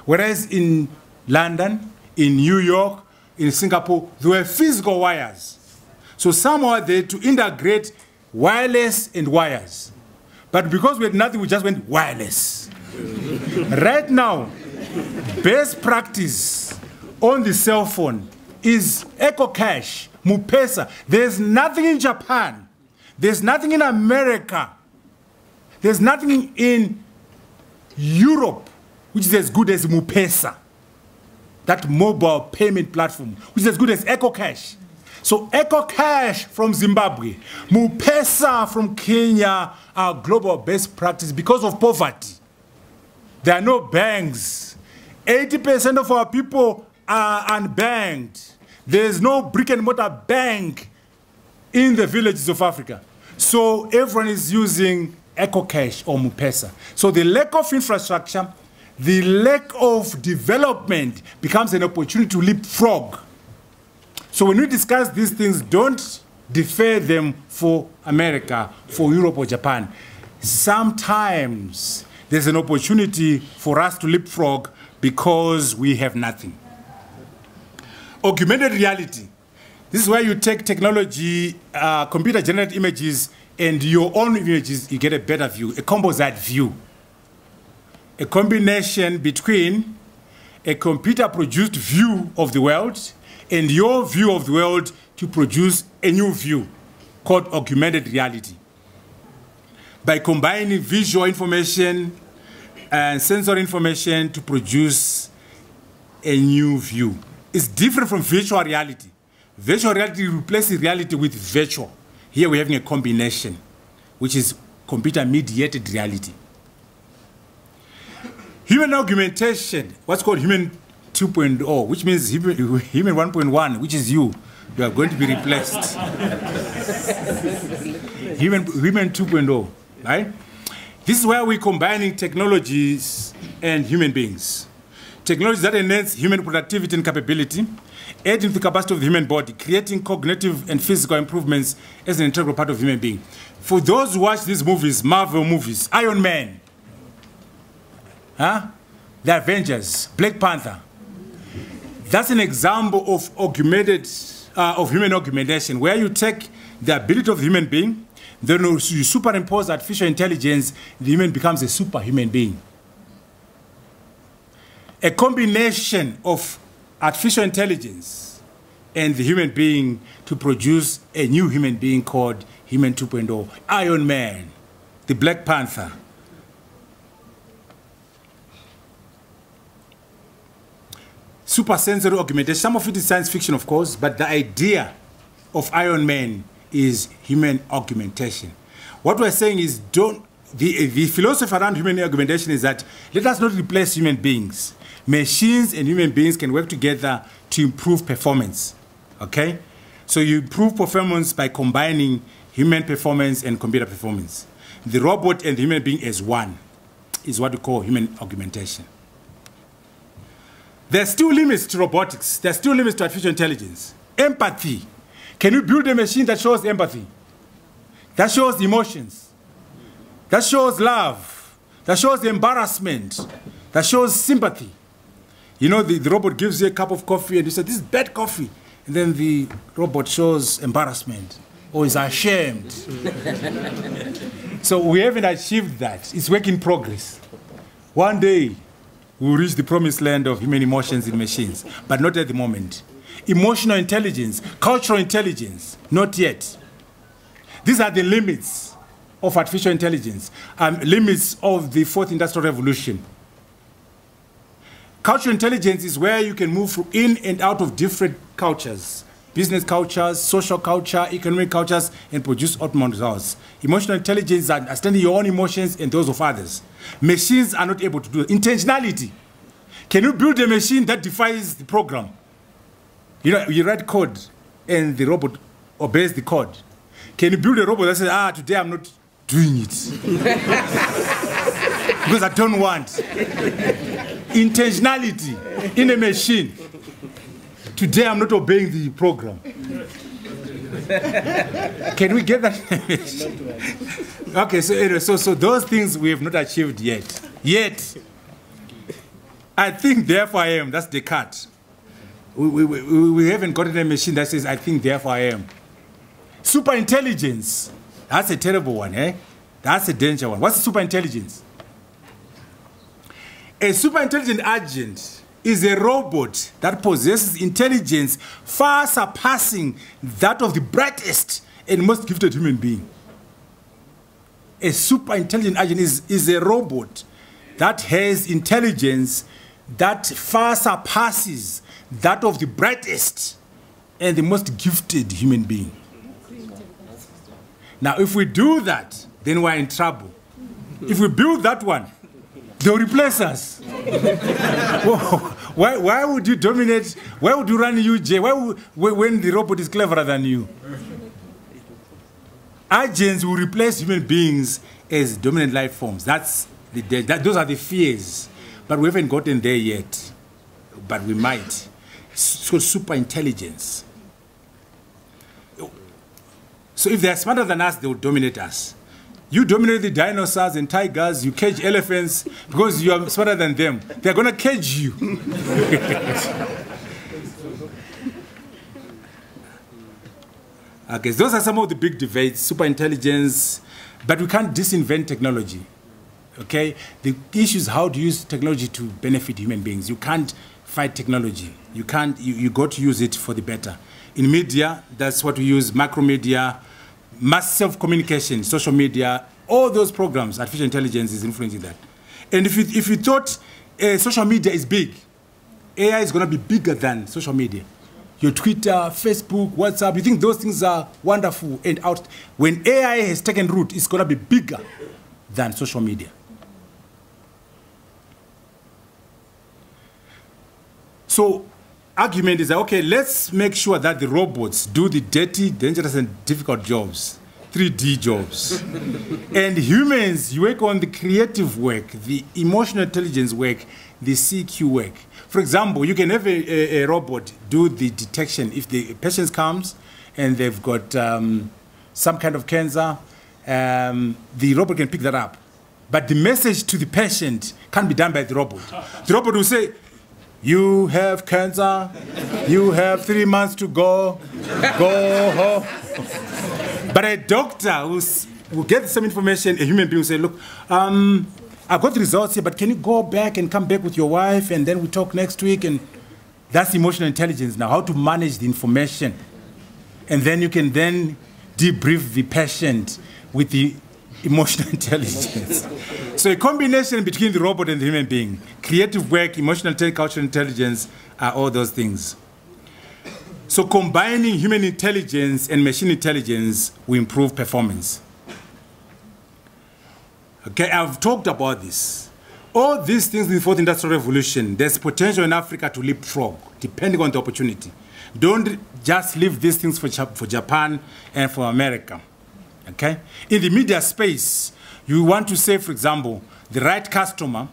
Whereas in London, in New York, in Singapore, there were physical wires. So somehow they had to integrate wireless and wires. But because we had nothing, we just went wireless. Right now, best practice on the cell phone is EcoCash, Mupesa. There's nothing in Japan. There's nothing in America. There's nothing in Europe which is as good as Mupesa, that mobile payment platform, which is as good as EcoCash. So EcoCash from Zimbabwe, Mupesa from Kenya are global best practice because of poverty. There are no banks. 80% of our people are unbanked. There's no brick and mortar bank in the villages of Africa. So everyone is using EcoCash or Mupesa. So the lack of infrastructure, the lack of development becomes an opportunity to leapfrog. So when we discuss these things, don't defer them for America, for Europe or Japan. Sometimes there's an opportunity for us to leapfrog because we have nothing. Augmented reality. This is where you take technology, computer-generated images, and your own images, you get a better view, a composite view. A combination between a computer-produced view of the world and your view of the world to produce a new view called augmented reality. By combining visual information and sensory information to produce a new view. It's different from virtual reality. Virtual reality replaces reality with virtual. Here we're having a combination, which is computer-mediated reality. Human augmentation, what's called human 2.0, which means human 1.1, which is you. You are going to be replaced. human 2.0, right? This is where we're combining technologies and human beings. Technologies that enhance human productivity and capability, adding to the capacity of the human body, creating cognitive and physical improvements as an integral part of human being. For those who watch these movies, Marvel movies, Iron Man, the Avengers, Black Panther, that's an example of human augmentation, where you take the ability of the human being, then you superimpose artificial intelligence, the human becomes a superhuman being. A combination of artificial intelligence and the human being to produce a new human being called Human 2.0, Iron Man, the Black Panther. Supersensory augmentation, some of it is science fiction, of course, but the idea of Iron Man is human augmentation. What we're saying is, the philosophy around human augmentation is that let us not replace human beings. Machines and human beings can work together to improve performance, okay? So you improve performance by combining human performance and computer performance. The robot and the human being as one is what we call human augmentation. There's still limits to robotics. There's still limits to artificial intelligence. Empathy. Can you build a machine that shows empathy? That shows emotions? That shows love? That shows embarrassment? That shows sympathy? You know, the robot gives you a cup of coffee and you say, this is bad coffee. And then the robot shows embarrassment or is ashamed. So we haven't achieved that. It's work in progress. One day, we'll reach the promised land of human emotions in machines, but not at the moment. Emotional intelligence, cultural intelligence, not yet. These are the limits of artificial intelligence, limits of the fourth industrial revolution. Cultural intelligence is where you can move in and out of different cultures, business cultures, social culture, economic cultures, and produce optimal results. Emotional intelligence is understanding your own emotions and those of others. Machines are not able to do it. Intentionality. Can you build a machine that defies the program? You know, you write code and the robot obeys the code. Can you build a robot that says, today I'm not doing it because I don't want? Intentionality in a machine. Today I'm not obeying the program. Can we get that? Okay, so anyway, so those things we have not achieved yet. Yet, I think therefore I am. That's Descartes. We haven't gotten a machine that says I think therefore I am. Superintelligence. That's a terrible one, eh? That's a danger one. What's superintelligence? A superintelligent agent is a robot that possesses intelligence far surpassing that of the brightest and most gifted human being. A superintelligent agent is a robot that has intelligence that far surpasses that of the brightest and the most gifted human being. Now, if we do that, then we're in trouble. If we build that one, they'll replace us. Why would you dominate? Why would you run UJ? When the robot is cleverer than you? Agents will replace human beings as dominant life forms. Those are the fears. But we haven't gotten there yet. But we might. It's called superintelligence. So if they're smarter than us, they will dominate us. You dominate the dinosaurs and tigers, you cage elephants because you are smarter than them. They're going to cage you. Okay, those are some of the big debates, superintelligence, but we can't disinvent technology. Okay? The issue is how to use technology to benefit human beings. You can't fight technology. You got to use it for the better. In media, that's what we use, macromedia, massive communication, social media, all those programs, artificial intelligence is influencing that. And if you thought social media is big, AI is going to be bigger than social media. Your Twitter, Facebook, WhatsApp, you think those things are wonderful and out. When AI has taken root, it's going to be bigger than social media. So, argument is that, okay, let's make sure that the robots do the dirty, dangerous, and difficult jobs, 3D jobs. And humans, you work on the creative work, the emotional intelligence work, the CQ work. For example, you can have a robot do the detection. If the patient comes and they've got some kind of cancer, the robot can pick that up. But the message to the patient can't be done by the robot. The robot will say, you have cancer, you have 3 months to go home. But a doctor will get some information, a human being will say, look, I've got the results here, but can you go back and come back with your wife and then we talk next week? And that's emotional intelligence now, how to manage the information. And then you can then debrief the patient with the emotional intelligence. So a combination between the robot and the human being, creative work, emotional intelligence, cultural intelligence, are all those things. So combining human intelligence and machine intelligence will improve performance. Okay, I've talked about this. All these things in the fourth industrial revolution, there's potential in Africa to leapfrog, depending on the opportunity. Don't just leave these things for Japan and for America. Okay? In the media space, you want to say, for example, the right customer,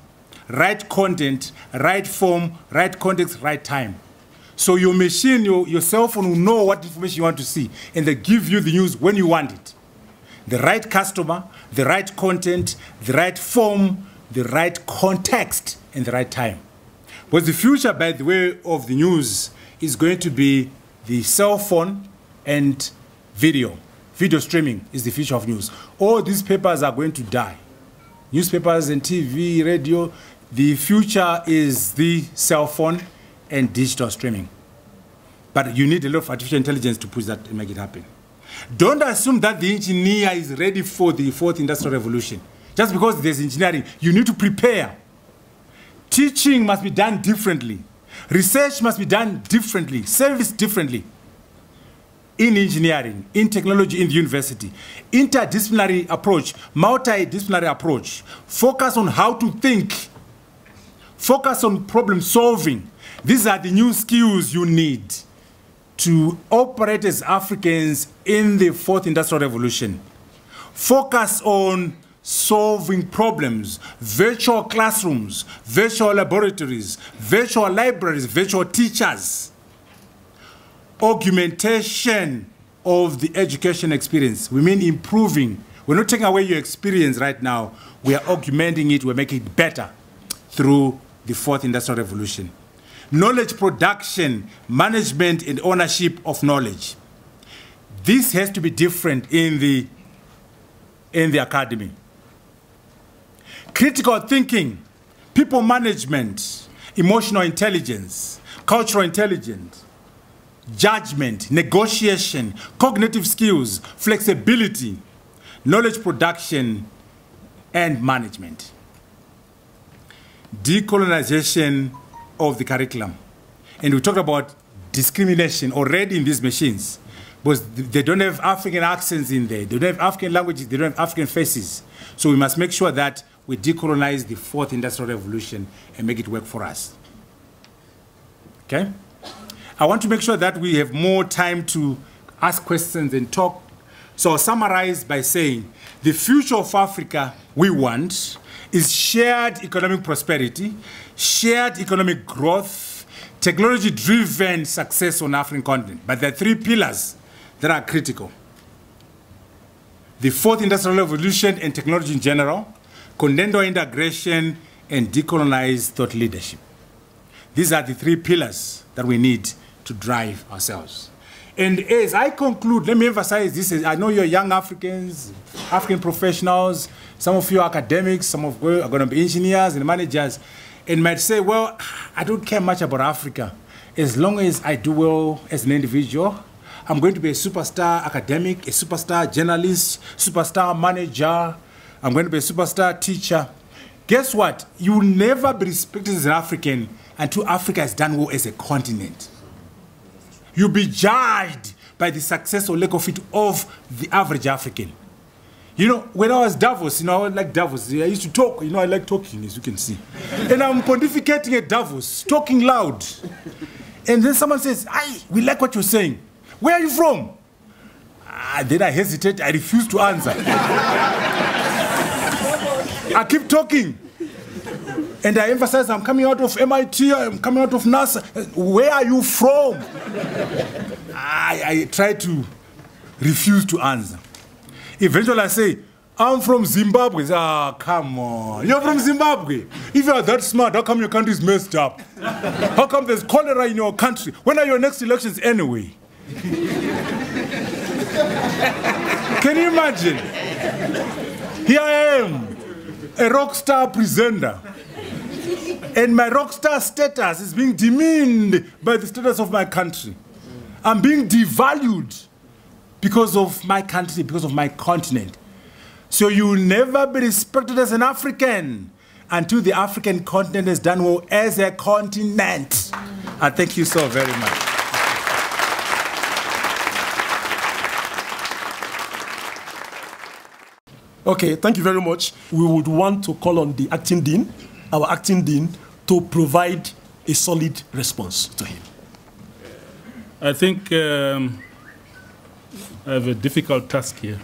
right content, right form, right context, right time. So your machine, your cell phone will know what information you want to see, and they give you the news when you want it. The right customer, the right content, the right form, the right context, and the right time. But the future, by the way, of the news is going to be the cell phone and video. Video streaming is the future of news. All these papers are going to die. Newspapers and TV, radio. The future is the cell phone and digital streaming. But you need a lot of artificial intelligence to push that and make it happen. Don't assume that the engineer is ready for the fourth industrial revolution. Just because there's engineering, you need to prepare. Teaching must be done differently. Research must be done differently, service differently. In engineering, in technology, in the university. Interdisciplinary approach, multidisciplinary approach. Focus on how to think. Focus on problem solving. These are the new skills you need to operate as Africans in the fourth industrial revolution. Focus on solving problems, virtual classrooms, virtual laboratories, virtual libraries, virtual teachers. Augmentation of the education experience. We mean improving. We're not taking away your experience right now. We are augmenting it. We're making it better through the fourth industrial revolution. Knowledge production, management, and ownership of knowledge. This has to be different in the academy. Critical thinking, people management, emotional intelligence, cultural intelligence, judgment, negotiation, cognitive skills, flexibility, knowledge production, and management. Decolonization of the curriculum. And we talked about discrimination already in these machines, because they don't have African accents in there, they don't have African languages, they don't have African faces. So we must make sure that we decolonize the fourth industrial revolution and make it work for us. Okay? I want to make sure that we have more time to ask questions and talk. So I'll summarize by saying the future of Africa we want is shared economic prosperity, shared economic growth, technology-driven success on the African continent. But there are three pillars that are critical. The fourth industrial revolution and technology in general, continental integration, and decolonized thought leadership. These are the three pillars that we need to drive ourselves. And as I conclude, let me emphasize this. I know you're young Africans, African professionals, some of you are academics, some of you are going to be engineers and managers, and might say, well, I don't care much about Africa. As long as I do well as an individual, I'm going to be a superstar academic, a superstar journalist, superstar manager, I'm going to be a superstar teacher. Guess what? You will never be respected as an African until Africa has done well as a continent. You'll be judged by the success or lack of it of the average African. You know, when I was Davos, I like Davos. I used to talk. I like talking, as you can see. And I'm pontificating at Davos, talking loud. And then someone says, we like what you're saying. Where are you from? Then I hesitate. I refuse to answer. I keep talking. And I emphasize, I'm coming out of MIT, I'm coming out of NASA. Where are you from? I try to refuse to answer. Eventually I say, I'm from Zimbabwe. Come on. You're from Zimbabwe. If you are that smart, how come your country is messed up? How come there's cholera in your country? When are your next elections anyway? Can you imagine? Here I am, a rock star presenter. And my rock star status is being demeaned by the status of my country. I'm being devalued because of my country, because of my continent. So you will never be respected as an African until the African continent has done well as a continent. I thank you so very much. Okay, thank you very much. We would want to call on the acting dean, our acting dean, to provide a solid response to him. I think I have a difficult task here.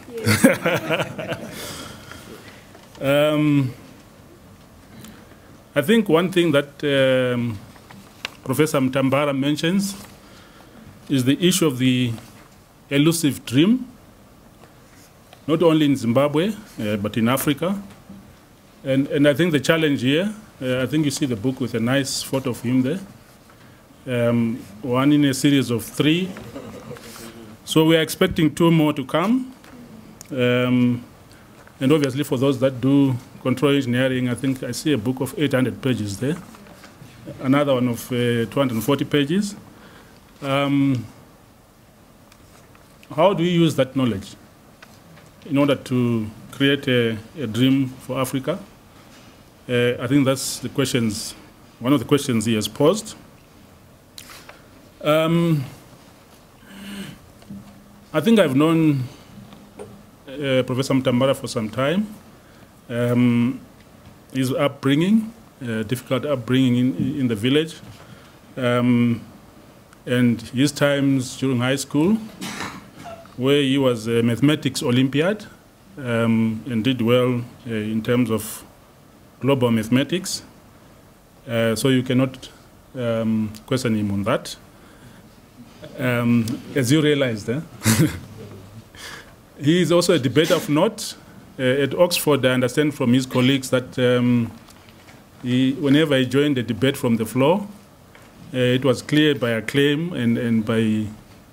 I think one thing that Professor Mutambara mentions is the issue of the elusive dream, not only in Zimbabwe, but in Africa. And I think the challenge here, I think you see the book with a nice photo of him there, one in a series of 3. So we are expecting 2 more to come. And obviously for those that do control engineering, I think I see a book of 800 pages there, another one of 240 pages. How do we use that knowledge in order to create a dream for Africa? I think that's the questions one of the questions he has posed. I think I've known Professor Mutambara for some time. His upbringing, difficult upbringing in the village, and his times during high school, where he was a mathematics Olympiad and did well in terms of global mathematics. So you cannot question him on that. As you realized, he is also a debater of note. At Oxford, I understand from his colleagues that whenever he joined a debate from the floor, it was clear by acclaim and by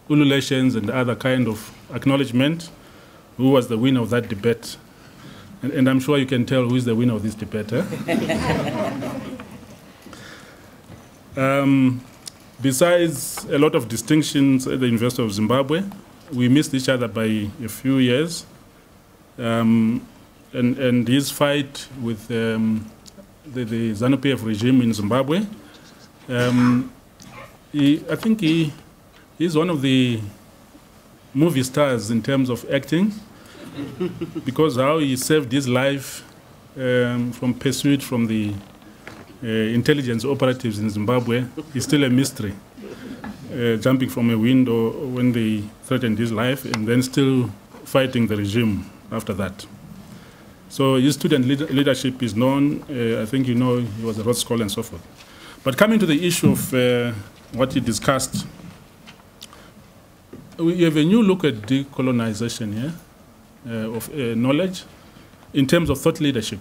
ululations and other kind of acknowledgement who was the winner of that debate. And I'm sure you can tell who is the winner of this debate. Besides a lot of distinctions at the University of Zimbabwe, we missed each other by a few years. And his fight with the ZANU-PF regime in Zimbabwe, I think he's one of the movie stars in terms of acting, because how he saved his life from pursuit from the intelligence operatives in Zimbabwe is still a mystery. Jumping from a window when they threatened his life, and then still fighting the regime after that. So his student leadership is known. I think you know he was a Rhodes Scholar and so forth. But coming to the issue of what he discussed, we have a new look at decolonization here of knowledge in terms of thought leadership.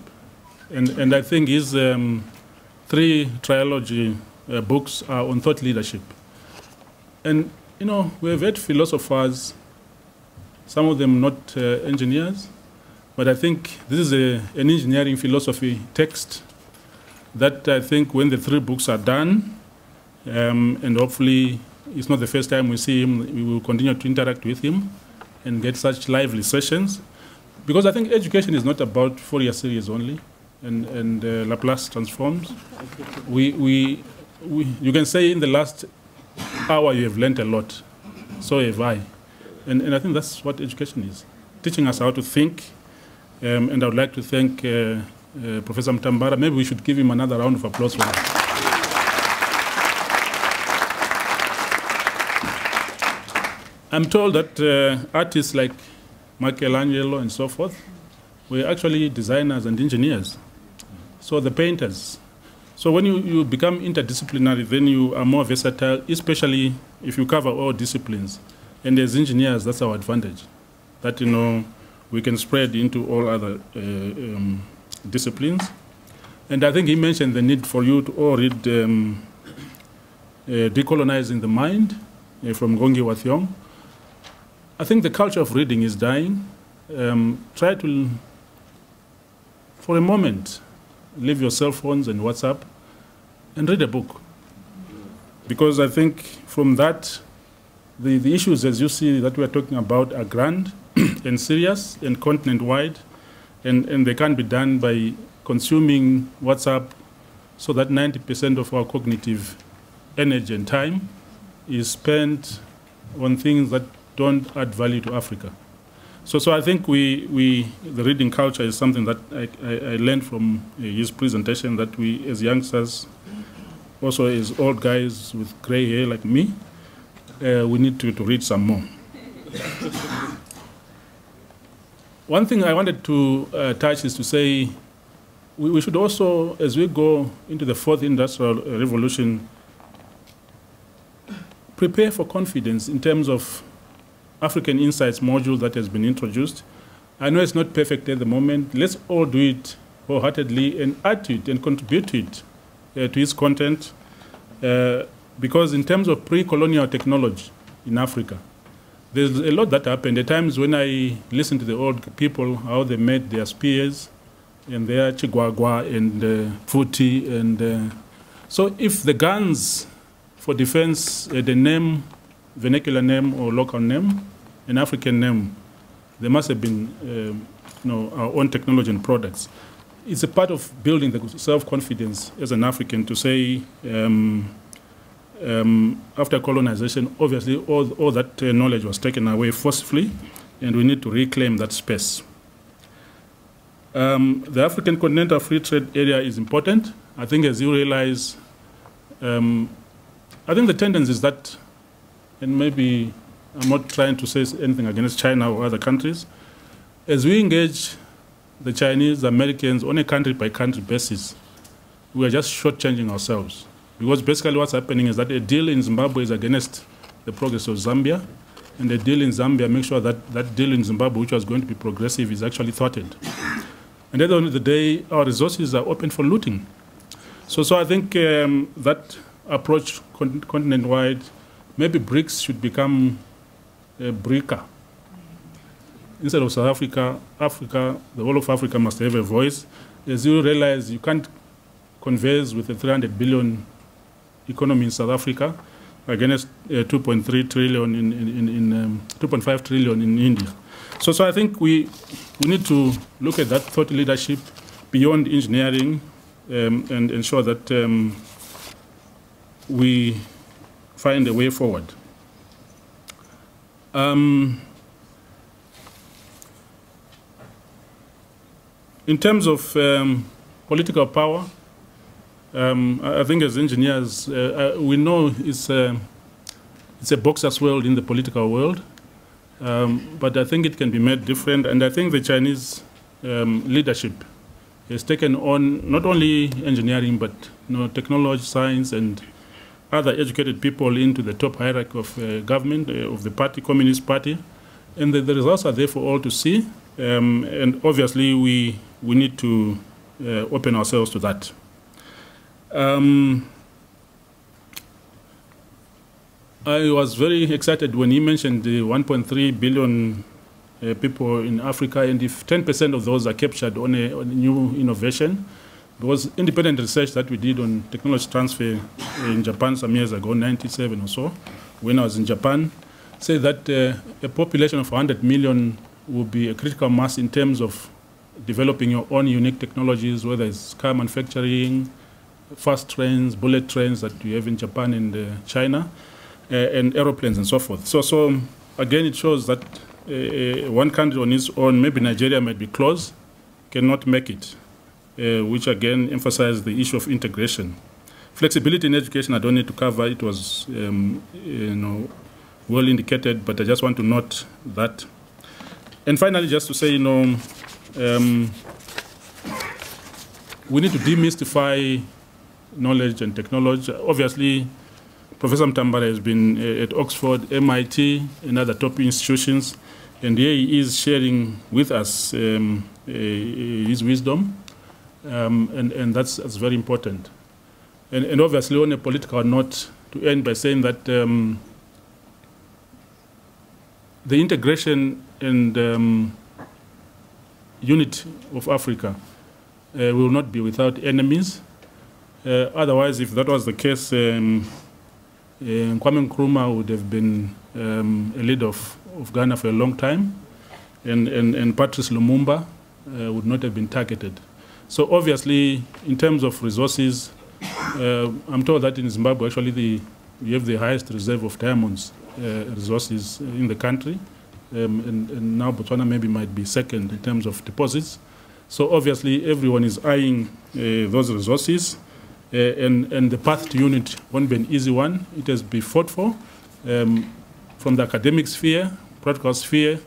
And I think his 3 trilogy books are on thought leadership. And, you know, we have had philosophers, some of them not engineers, but I think this is an engineering philosophy text that I think when the 3 books are done, and hopefully it's not the first time we see him, we will continue to interact with him and get such lively sessions. Because I think education is not about Fourier series only and Laplace transforms. You can say in the last hour you have learned a lot, so have I. And I think that's what education is, teaching us how to think. And I would like to thank Professor Mutambara. Maybe we should give him another round of applause for that. I'm told that artists like Michelangelo and so forth were actually designers and engineers. So the painters. So when you become interdisciplinary, then you are more versatile, especially if you cover all disciplines. And as engineers, that's our advantage. That, you know, we can spread into all other disciplines. And I think he mentioned the need for you to all read Decolonizing the Mind from Gongi Wathiong. I think the culture of reading is dying. Try to, for a moment, leave your cell phones and WhatsApp and read a book. Because I think from that, the issues, as you see, that we are talking about are grand and serious and continent-wide, and they can't be done by consuming WhatsApp, so that 90% of our cognitive energy and time is spent on things that don't add value to Africa. So I think the reading culture is something that I learned from his presentation, that we as youngsters, also as old guys with gray hair like me, we need to read some more. One thing I wanted to touch is to say we should also, as we go into the 4th industrial revolution, prepare for confidence in terms of African Insights module that has been introduced. I know it's not perfect at the moment. Let's all do it wholeheartedly and add to it and contribute to it, to its content. Because in terms of pre-colonial technology in Africa, there's a lot that happened. At times when I listen to the old people, how they made their spears and their chigwagwa and futi. And so if the guns for defense, the name, vernacular name or local name, an African name, there must have been our own technology and products. it's a part of building the self-confidence as an African to say, after colonization, obviously all that knowledge was taken away forcefully, and we need to reclaim that space. The African Continental Free Trade Area is important. I think as you realize, I think the tendency is that, and maybe I'm not trying to say anything against China or other countries, as we engage the Chinese, the Americans on a country-by-country basis, we are just shortchanging ourselves. Because basically what's happening is that a deal in Zimbabwe is against the progress of Zambia, and a deal in Zambia makes sure that that deal in Zimbabwe, which was going to be progressive, is actually thwarted. And at the end of the day, our resources are open for looting. So I think that approach continent-wide, maybe BRICS should become a BRICA. Instead of South Africa, the whole of Africa must have a voice. As you realize, you can't converse with a 300 billion economy in South Africa against 2.3 trillion in 2.5 trillion in India. So I think we need to look at that thought leadership beyond engineering and ensure that we find a way forward. In terms of political power, I think as engineers, we know it's a boxer's world in the political world, but I think it can be made different, and I think the Chinese leadership has taken on not only engineering, but technology, science, and other educated people into the top hierarchy of government, of the party, Communist Party, and the results are there for all to see, and obviously we need to open ourselves to that. I was very excited when he mentioned the 1.3 billion people in Africa, and if 10% of those are captured on a new innovation, because independent research that we did on technology transfer in Japan some years ago, 97 or so, when I was in Japan, say that a population of 100 million will be a critical mass in terms of developing your own unique technologies, whether it's car manufacturing, fast trains, bullet trains that you have in Japan and China, and aeroplanes and so forth. So again, it shows that one country on its own, maybe Nigeria might be close, cannot make it, which again emphasizes the issue of integration. Flexibility in education, I don't need to cover. It was well indicated, but I just want to note that. And finally, just to say, we need to demystify knowledge and technology. Obviously, Professor Mutambara has been at Oxford, MIT, and other top institutions, and here he is sharing with us his wisdom, and that's very important. And obviously, on a political note, to end by saying that the integration and unity of Africa will not be without enemies. Otherwise, if that was the case, Kwame Nkrumah would have been a leader of Ghana for a long time, and Patrice Lumumba would not have been targeted. So obviously, in terms of resources, I'm told that in Zimbabwe, actually, we have the highest reserve of diamonds resources in the country, and now Botswana maybe might be second in terms of deposits. So obviously, everyone is eyeing those resources. And the path to unity won't be an easy one. It has been fought for from the academic sphere, practical sphere,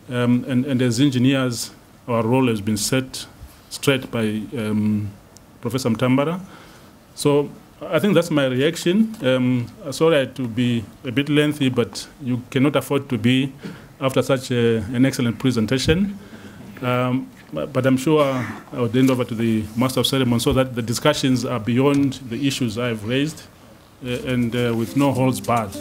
and as engineers, our role has been set straight by Professor Mutambara. So I think that's my reaction. Sorry to be a bit lengthy, but you cannot afford to be after such an excellent presentation. But I'm sure I would hand over to the Master of Ceremony so that the discussions are beyond the issues I've raised and with no holds barred.